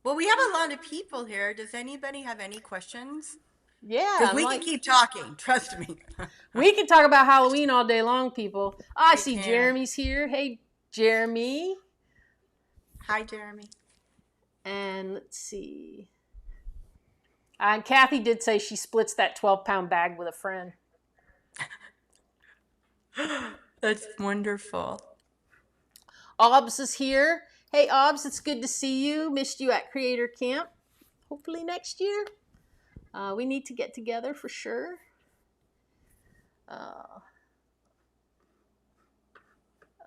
Well, we have a lot of people here. Does anybody have any questions? Yeah, Because I'm we can like, keep talking. Trust me. we can talk about Halloween all day long, people. Oh, I We see can. Jeremy's here. Hey, Jeremy. Hi, Jeremy. And let's see. And Kathy did say she splits that 12-pound bag with a friend. That's wonderful. Obs is here. Hey, Obs, it's good to see you. Missed you at Creator Camp. Hopefully next year. We need to get together for sure. Uh,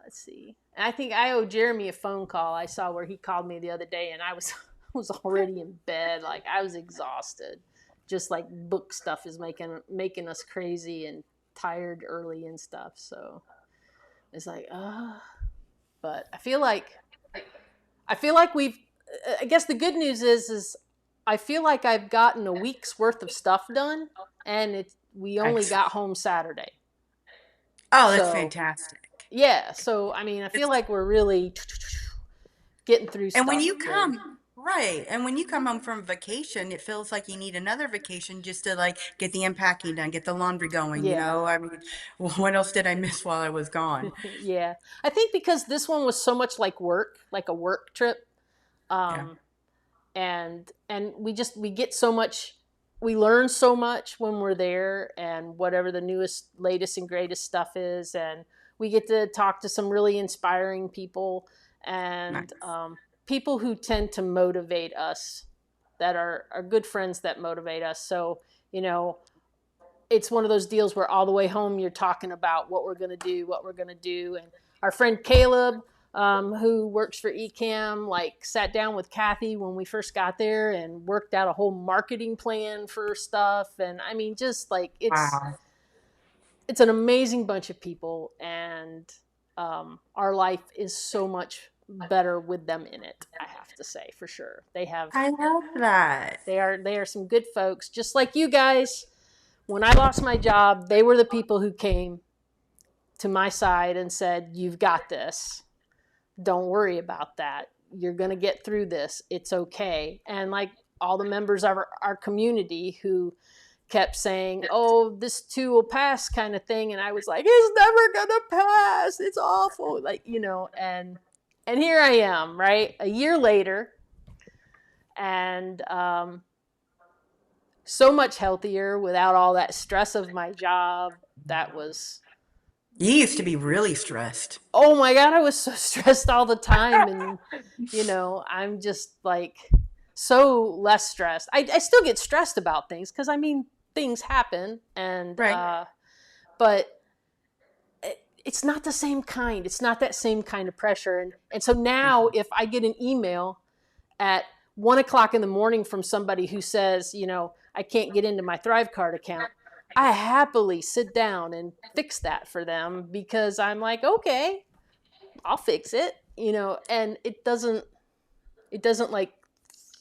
let's see. I think I owe Jeremy a phone call. I saw where he called me the other day, and I was was already in bed. Like I was exhausted. Just like book stuff is making us crazy and tired early and stuff. So it's like, but I feel like we've. I guess the good news is I feel like I've gotten a week's worth of stuff done, and we only got Excellent. home Saturday. Oh, that's So fantastic. yeah, so I mean, I feel It's, like we're really getting through and when stuff you good. come, right, and when you come home from vacation, it feels like you need another vacation just to like get the unpacking done, get the laundry going, Yeah, I mean, what else did I miss while I was gone? yeah. I think because this one was so much like work, like a work trip, Yeah. um, and we get so much. we learn so much when we're there, and whatever the newest, latest, and greatest stuff is, and we get to talk to some really inspiring people, and Nice. people who tend to motivate us, that are good friends that motivate us. So, you know, it's one of those deals where all the way home you're talking about what we're going to do, what we're going to do. And our friend Caleb, who works for Ecamm, like sat down with Kathy when we first got there and worked out a whole marketing plan for stuff. And I mean, just like Wow. it's an amazing bunch of people, and our life is so much better with them in it. I have to say, for sure, I love that. they are some good folks, just like you guys. When I lost my job, they were the people who came to my side and said, "You've got this. Don't worry about that. You're going to get through this. It's okay." And like all the members of our community who kept saying, "Oh, this too will pass," kind of thing. And I was like, "It's never going to pass. It's awful." Like, and here I am, right? A year later, and so much healthier without all that stress of my job. That was, You used to be really stressed. oh my God, I was so stressed all the time. And, I'm just like so less stressed. I still get stressed about things because I mean, things happen. And, Right. but it's not the same kind. It's not that same kind of pressure. And so now if I get an email at 1 o'clock in the morning from somebody who says, I can't get into my Thrive Card account, I happily sit down and fix that for them because I'm like, okay, I'll fix it, and it doesn't like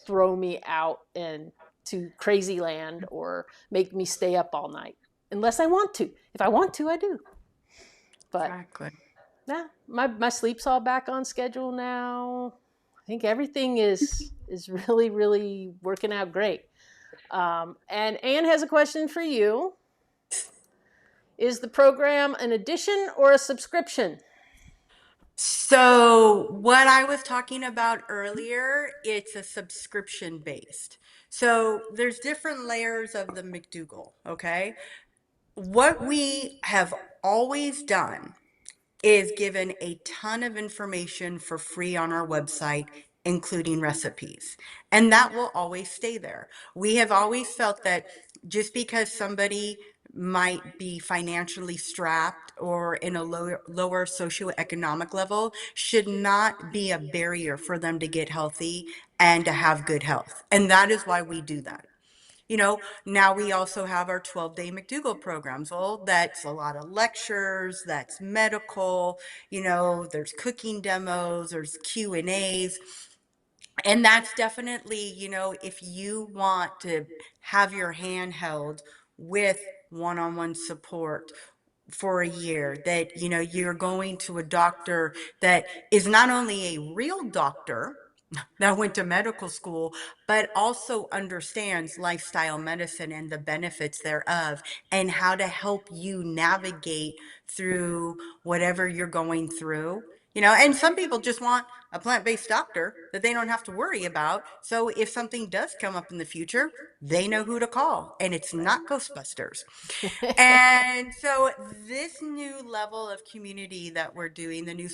throw me out and to crazy land or make me stay up all night unless I want to. If I want to, I do. But Exactly. yeah, my sleep's all back on schedule now. I think everything is really, really working out great. And Anne has a question for you. Is the program an addition or a subscription? So, what I was talking about earlier, it's a subscription based. So, there's different layers of the McDougall, okay? What we have always done is given a ton of information for free on our website, including recipes. And that will always stay there. We have always felt that just because somebody might be financially strapped or in a lower socioeconomic level should not be a barrier for them to get healthy and to have good health. And that is why we do that. Now we also have our 12-day McDougall programs. Well, that's a lot of lectures, that's medical, there's cooking demos, there's Q&As. And that's definitely, if you want to have your hand held with one-on-one support for a year, that, you're going to a doctor that is not only a real doctor that went to medical school, but also understands lifestyle medicine and the benefits thereof and how to help you navigate through whatever you're going through. And some people just want a plant-based doctor that they don't have to worry about. So if something does come up in the future, they know who to call, and it's not Ghostbusters. And so this new level of community that we're doing, the new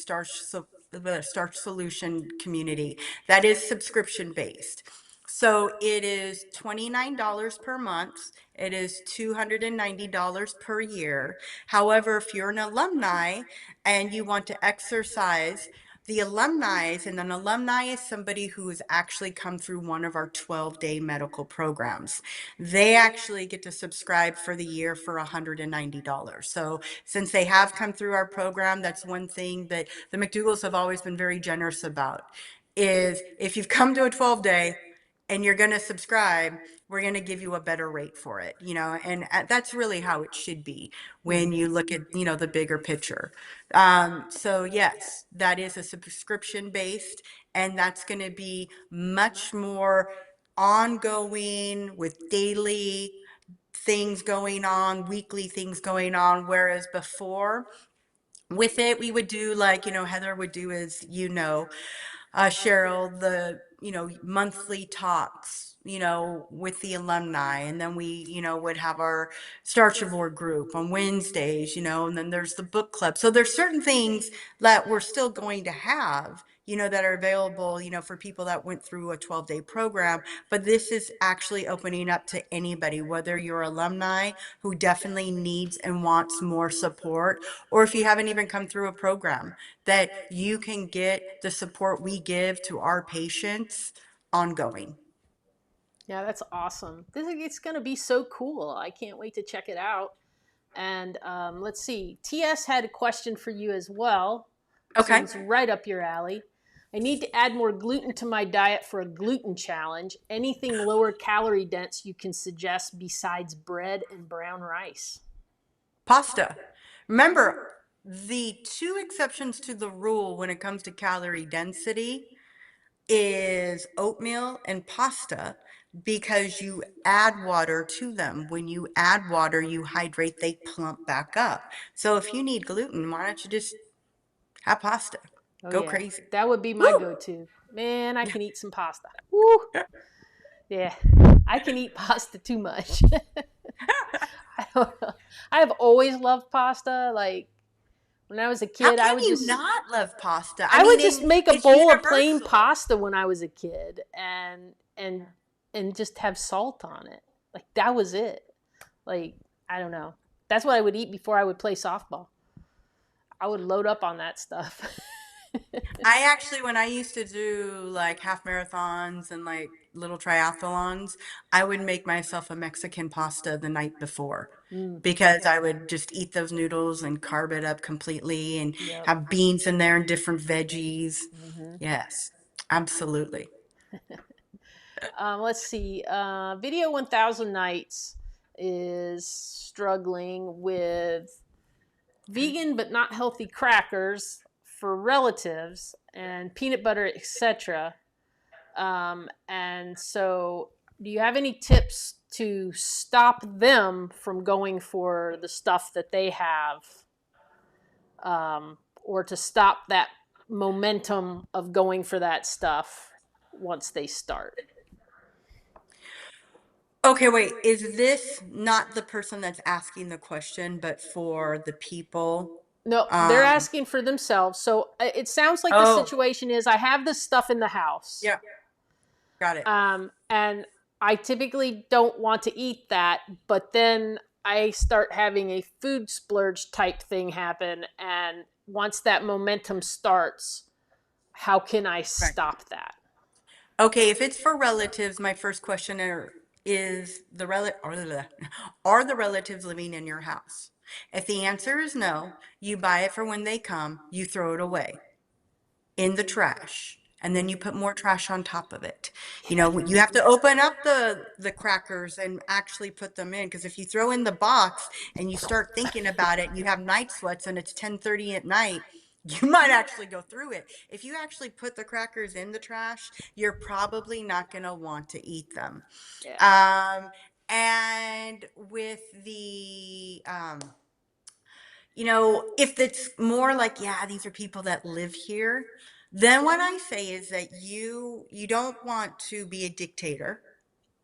the Starch Solution community, that is subscription based. So it is $29 per month. It is $290 per year. However, if you're an alumni and you want to exercise, the alumni, and an alumni is somebody who has actually come through one of our 12-day medical programs. They actually get to subscribe for the year for $190. So since they have come through our program, that's one thing that the McDougalls have always been very generous about, is if you've come to a 12-day and you're going to subscribe, we're going to give you a better rate for it, and that's really how it should be when you look at, the bigger picture. So yes, that is a subscription based, and that's going to be much more ongoing with daily things going on, weekly things going on. Whereas before with it, we would do like, Heather would do, as Cheryl, the monthly talks, with the alumni. And then we, would have our Starch group on Wednesdays, and then there's the book club. So there's certain things that we're still going to have, that are available, for people that went through a 12-day program. But this is actually opening up to anybody, whether you're alumni who definitely needs and wants more support, or if you haven't even come through a program, that you can get the support we give to our patients ongoing. Yeah, that's awesome. It's going to be so cool. I can't wait to check it out. And let's see. TS had a question for you as well. Okay. Seems right up your alley. I need to add more gluten to my diet for a gluten challenge. Anything lower calorie dense you can suggest besides bread and brown rice? Pasta. Remember, the two exceptions to the rule when it comes to calorie density is oatmeal and pasta, because you add water to them. When you add water, you hydrate, they plump back up. So if you need gluten, why don't you just have pasta? Oh Go yeah, crazy. that would be my Woo! go-to. Man, I can eat some pasta. Woo! Yeah, I can eat pasta too much. I don't know. I have always loved pasta. Like when I was a How kid, can you not love pasta? I I would mean, just and make a it's bowl of plain universal. pasta when I was a kid, and just have salt on it. Like that was it. Like I don't know. That's what I would eat before I would play softball. I would load up on that stuff. I actually, when I used to do like half marathons and like little triathlons, I would make myself a Mexican pasta the night before, Mm, because I would just eat those noodles and carb it up completely and yep. have beans in there and different veggies. Hmm. Yes, absolutely. Let's see. Video 1000 Nights is struggling with vegan but not healthy crackers for relatives and peanut butter, etc. And so, do you have any tips to stop them from going for the stuff that they have, or to stop that momentum of going for that stuff once they start? Okay, wait, is this not the person that's asking the question, but for the people? No, they're Um, asking for themselves. So it sounds like the oh, situation is I have this stuff in the house. yeah, got it. And I typically don't want to eat that, but then I start having a food splurge type thing happen. And once that momentum starts, how can I Right. stop that? Okay, if it's for relatives, my first question is are the relatives living in your house? If the answer is no, you buy it for when they come, you throw it away in the trash, and then you put more trash on top of it. You have to open up the crackers and actually put them in, because if you throw in the box and you start thinking about it and you have night sweats and it's 10:30 at night, you might actually go through it. If you actually put the crackers in the trash, you're probably not going to want to eat them. Yeah. um and with the if it's more like, yeah, these are people that live here, then what I say is that you don't want to be a dictator,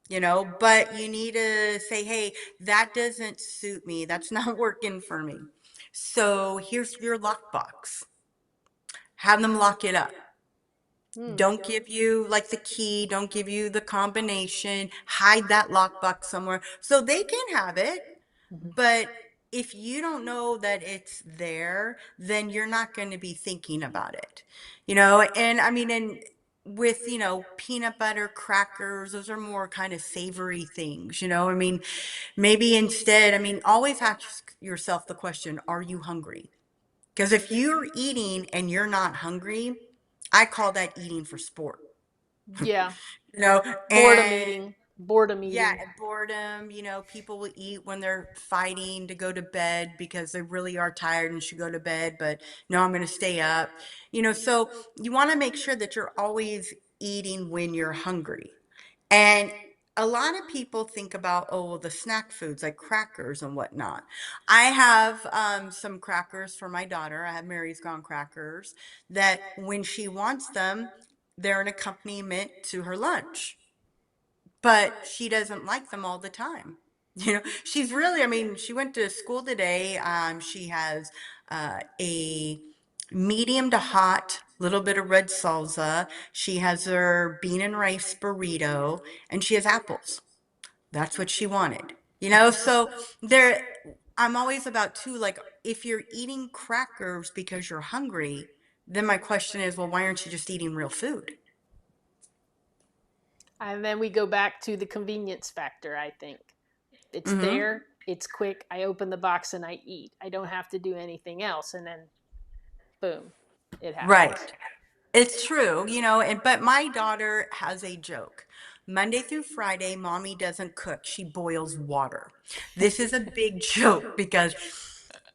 but you need to say, hey, that doesn't suit me. That's not working for me. So here's your lockbox. Have them lock it up. Hmm. Don't give you like the key, don't give you the combination. Hide that lockbox somewhere so they can have it. Mhm. But if you don't know that it's there, then you're not going to be thinking about it. And I mean, and with, peanut butter, crackers, those are more kind of savory things, I mean, maybe instead, I mean, always ask yourself the question, are you hungry? Because if you're eating and you're not hungry, I call that eating for sport. Yeah. you know, Boredom and eating. Boredom yeah, eating. and boredom, people will eat when they're fighting to go to bed because they really are tired and should go to bed, but no, I'm going to stay up. So you want to make sure that you're always eating when you're hungry. And a lot of people think about, oh, well, the snack foods like crackers and whatnot. I have some crackers for my daughter. I have Mary's Gone crackers that when she wants them, they're an accompaniment to her lunch, but she doesn't like them all the time. She's really, I mean, she went to school today. She has a medium to hot little bit of red salsa. She has her bean and rice burrito, and she has apples. That's what she wanted. So there, I'm always about too, like, if you're eating crackers because you're hungry, then my question is, well, why aren't you just eating real food? And then we go back to the convenience factor, I think. It's Mm-hmm. there, it's quick. I open the box and I eat. I don't have to do anything else. And then, boom, it Right. happens. It's true, and but my daughter has a joke. Monday through Friday, mommy doesn't cook. She boils water. This is a big joke because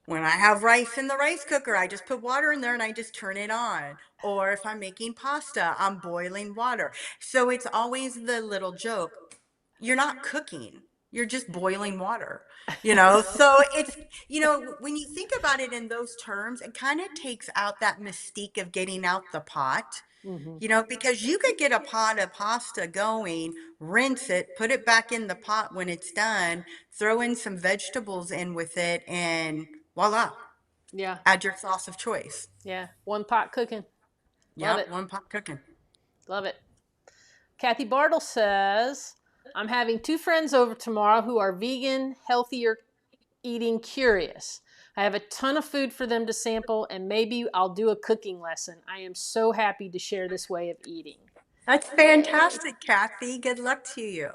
when I have rice in the rice cooker, I just put water in there and I just turn it on. Or if I'm making pasta, I'm boiling water. So it's always the little joke. You're not cooking. You're just boiling water. So it's, when you think about it in those terms, it kind of takes out that mystique of getting out the pot, Mm-hmm. because you could get a pot of pasta going, rinse it, put it back in the pot when it's done, throw in some vegetables in with it, and voila, Yeah, add your sauce of choice. yeah. One pot cooking. Love Yep, it. one pot cooking. Love it. Kathy Bartle says, I'm having two friends over tomorrow who are vegan, healthier eating curious. I have a ton of food for them to sample, and maybe I'll do a cooking lesson. I am so happy to share this way of eating. That's fantastic, Kathy. Good luck to you.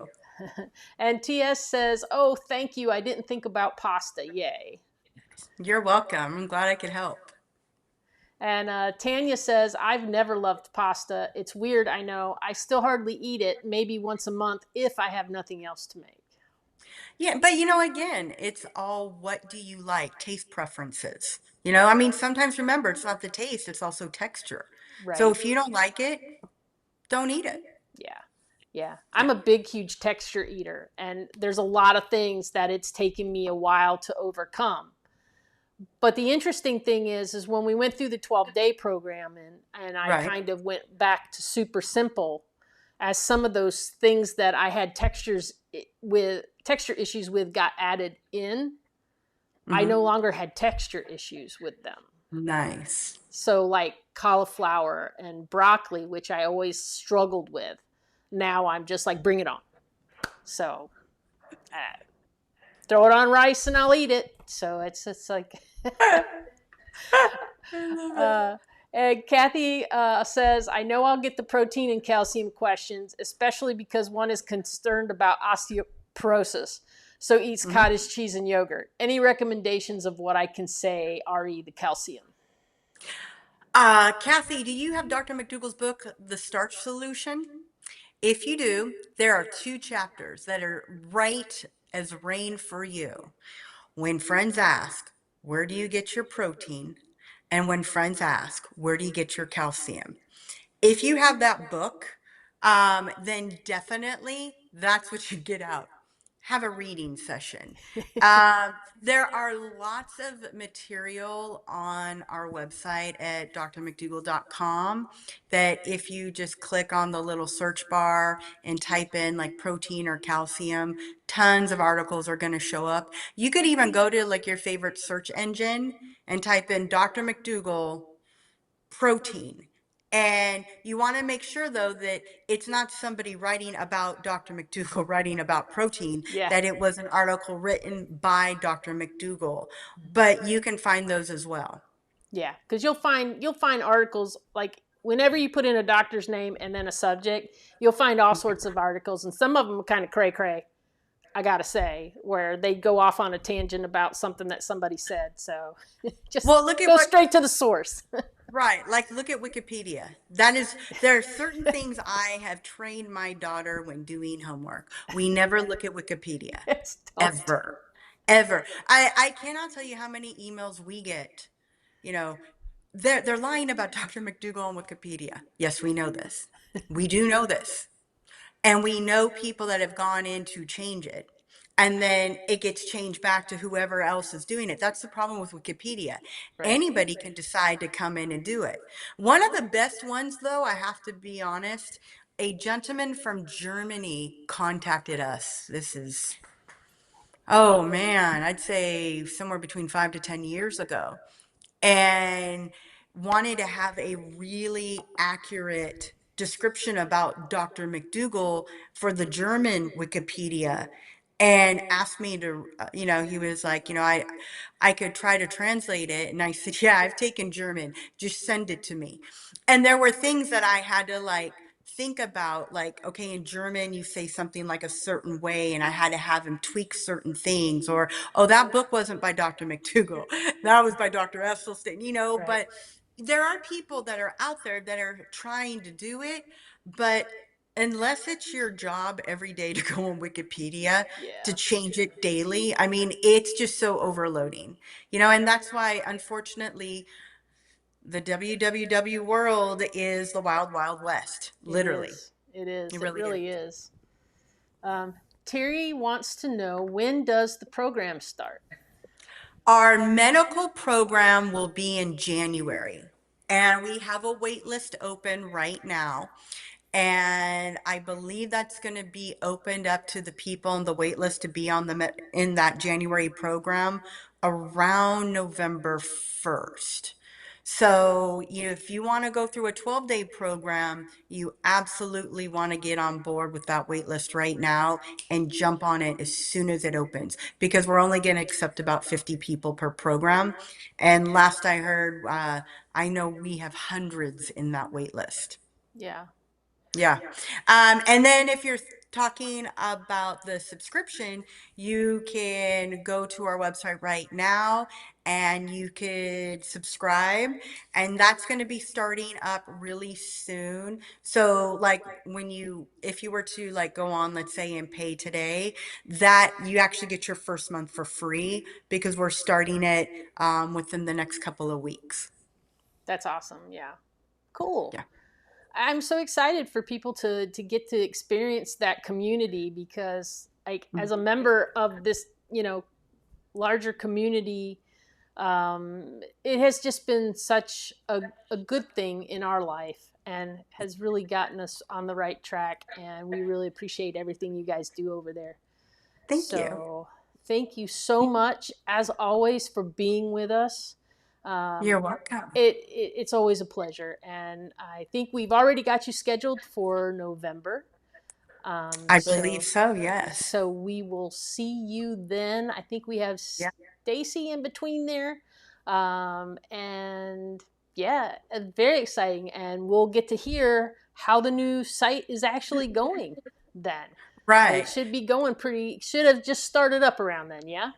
And TS says, oh, thank you. I didn't think about pasta. Yay. You're welcome. I'm glad I could help. And Tanya says, I've never loved pasta. It's weird, I know. I still hardly eat it, maybe once a month if I have nothing else to make. Yeah, but again, it's all, what do you like? Taste preferences. I mean, sometimes remember, it's not the taste, it's also texture. So Right. if you don't like it, don't eat it. Yeah. Yeah. I'm Yeah. a big, huge texture eater, and there's a lot of things that it's taken me a while to overcome. But the interesting thing is when we went through the 12-day program and I Right. kind of went back to super simple, as some of those things that I had texture issues with got added in, I Mm-hmm. no longer had texture issues with them. Nice. So like cauliflower and broccoli, which I always struggled with, now I'm just like, bring it on. So throw it on rice and I'll eat it. So it's like I love it. uh, and Kathy says, I know I'll get the protein and calcium questions, especially because one is concerned about osteoporosis. So eats Mhm. cottage cheese and yogurt. Any recommendations of what I can say, re the calcium? Kathy, do you have Dr. McDougall's book, The Starch Solution? If you do, there are two chapters that are right as rain for you. When friends ask, where do you get your protein? And when friends ask, where do you get your calcium? If you have that book, then definitely that's what you get out. Have a reading session. There are lots of material on our website at drmcdougall.com that if you just click on the little search bar and type in like protein or calcium, tons of articles are going to show up. You could even go to like your favorite search engine and type in Dr. McDougall protein. And you want to make sure, though, that it's not somebody writing about Dr. McDougall writing about protein, Yeah. that it was an article written by Dr. McDougall. But you can find those as well. Yeah, because you'll find articles like whenever you put in a doctor's name and then a subject, you'll find all sorts of articles, and some of them are kind of cray cray. I gotta say, where they go off on a tangent about something that somebody said. So just Well, look at go what, straight to the source. right, like look at Wikipedia. There are certain things I have trained my daughter when doing homework. We never look at Wikipedia, Yes, don't. ever, ever. I cannot tell you how many emails we get, you know, they're lying about Dr. McDougall on Wikipedia. Yes, we know this. We do know this. And we know people that have gone in to change it. and then it gets changed back to whoever else is doing it. That's the problem with Wikipedia. Right. Anybody can decide to come in and do it. One of the best ones, though, I have to be honest, a gentleman from Germany contacted us. This is, oh man, I'd say somewhere between 5 to 10 years ago, and wanted to have a really accurate description about Dr. McDougall for the German Wikipedia, and asked me to, he was like, I could try to translate it. And I said, yeah, I've taken German. Just send it to me. And there were things that I had to like think about, like, okay, in German, you say something like a certain way, and I had to have him tweak certain things, or, oh, that book wasn't by Dr. McDougall. That was by Dr. Esselstyn, Right. but there are people that are out there that are trying to do it, but unless it's your job every day to go on Wikipedia to Yeah. change it daily, I mean, it's just so overloading, and that's why, unfortunately, the www world is the wild, wild west, It literally. is. It is. It It really is. really is. Um, Terry wants to know, when does the program start? Our medical program will be in January, and we have a wait list open right now. And I believe that's going to be opened up to the people on the wait list to be on in that January program around November 1st. So, if you want to go through a 12-day program, you absolutely want to get on board with that wait list right now and jump on it as soon as it opens, because we're only going to accept about 50 people per program. And last I heard, I know we have hundreds in that wait list. Yeah. Yeah. And then if you're talking about the subscription, you can go to our website right now and you could subscribe. And that's going to be starting up really soon. So like if you were to like go on, let's say, and pay today, that you actually get your first month for free, because we're starting it within the next couple of weeks. That's awesome. Yeah. Cool. Yeah. I'm so excited for people to get to experience that community, because like as a member of this, larger community, it has just been such a good thing in our life, and has really gotten us on the right track, and we really appreciate everything you guys do over there. Thank you. So thank you so much, as always, for being with us. You're um, welcome. it's always a pleasure, and I think we've already got you scheduled for November. um, I believe so so, yes. so we will see you then. I think we have Yeah. Stacy in between there. And yeah, very exciting. And we'll get to hear how the new site is actually going then. But it Right. should be going should have just started up around then, yeah?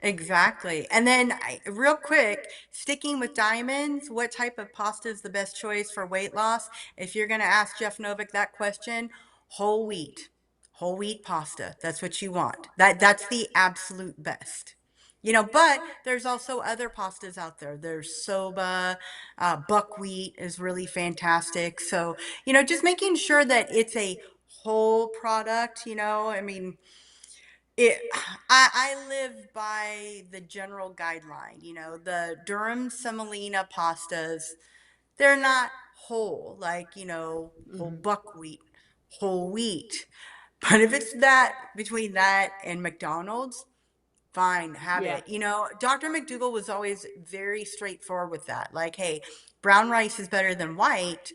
Exactly. And then, real quick, sticking with diamonds, what type of pasta is the best choice for weight loss? If you're going to ask Jeff Novick that question, whole wheat. Whole wheat pasta. That's what you want. That's the absolute best. But there's also other pastas out there. There's soba, buckwheat is really fantastic. So, just making sure that it's a whole product, I mean, it I live by the general guideline, the Durham semolina pastas, they're not whole, like, whole Mm-hmm. buckwheat, whole wheat. But if it's that, between that and McDonald's, fine, have Yeah, it. Dr. McDougall was always very straightforward with that. Like, hey, brown rice is better than white,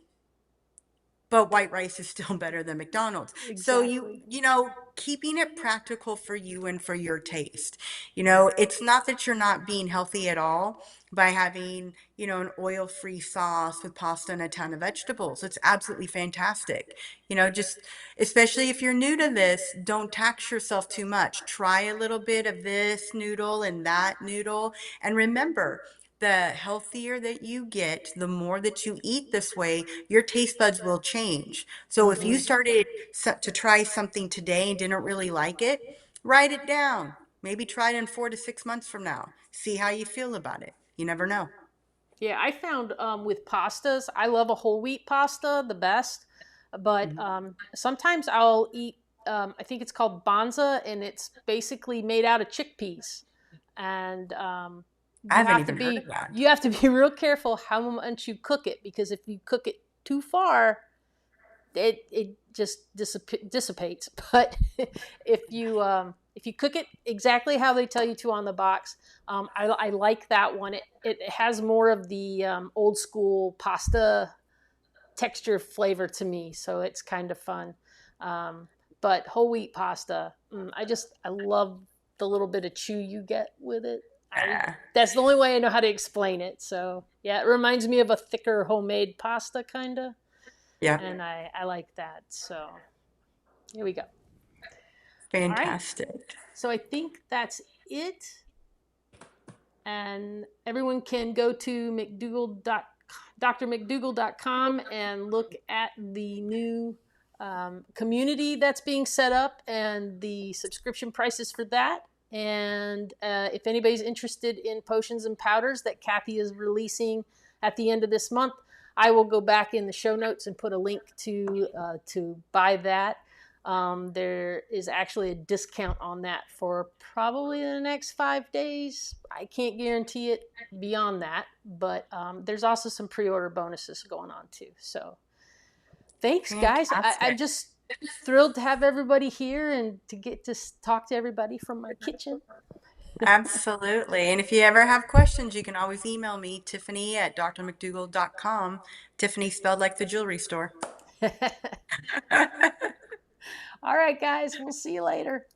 but white rice is still better than McDonald's. So exactly. keeping it practical for you and for your taste. It's not that you're not being healthy at all by having, an oil-free sauce with pasta and a ton of vegetables. It's absolutely fantastic. Just especially if you're new to this, don't tax yourself too much. Try a little bit of this noodle and that noodle. And remember, the healthier that you get, the more that you eat this way, your taste buds will change. So if you Mm-hmm. started to try something today and didn't really like it, write it down. Maybe try it in 4 to 6 months from now. See how you feel about it. You never know. Yeah, I found with pastas, I love a whole wheat pasta the best, but Mhm. sometimes I'll eat I think it's called Bonza, and it's basically made out of chickpeas. And I haven't even heard of that. you have to be real careful how much you cook it, because if you cook it too far, it just dissipates. But if you cook it exactly how they tell you to on the box, I like that one. It has more of the old school pasta texture flavor to me, so it's kind of fun. Um, but whole wheat pasta, I love the little bit of chew you get with it. I Yeah. That's the only way I know how to explain it. So yeah, it reminds me of a thicker homemade pasta kind of, Yep. and I like that. So here we go. All right, Fantastic. so I think that's it, and everyone can go to drmcdougall.com and look at the new community that's being set up and the subscription prices for that. And if anybody's interested in potions and powders that Kathy is releasing at the end of this month, I will go back in the show notes and put a link to buy that. There is actually a discount on that for probably the next 5 days. I can't guarantee it beyond that, but there's also some pre-order bonuses going on too. So thanks, guys. I'm Fantastic. just thrilled to have everybody here and to get to talk to everybody from my kitchen. Absolutely. And if you ever have questions, you can always email me, Tiffany at drmcdougall.com. Tiffany spelled like the jewelry store. All right, guys, we'll see you later.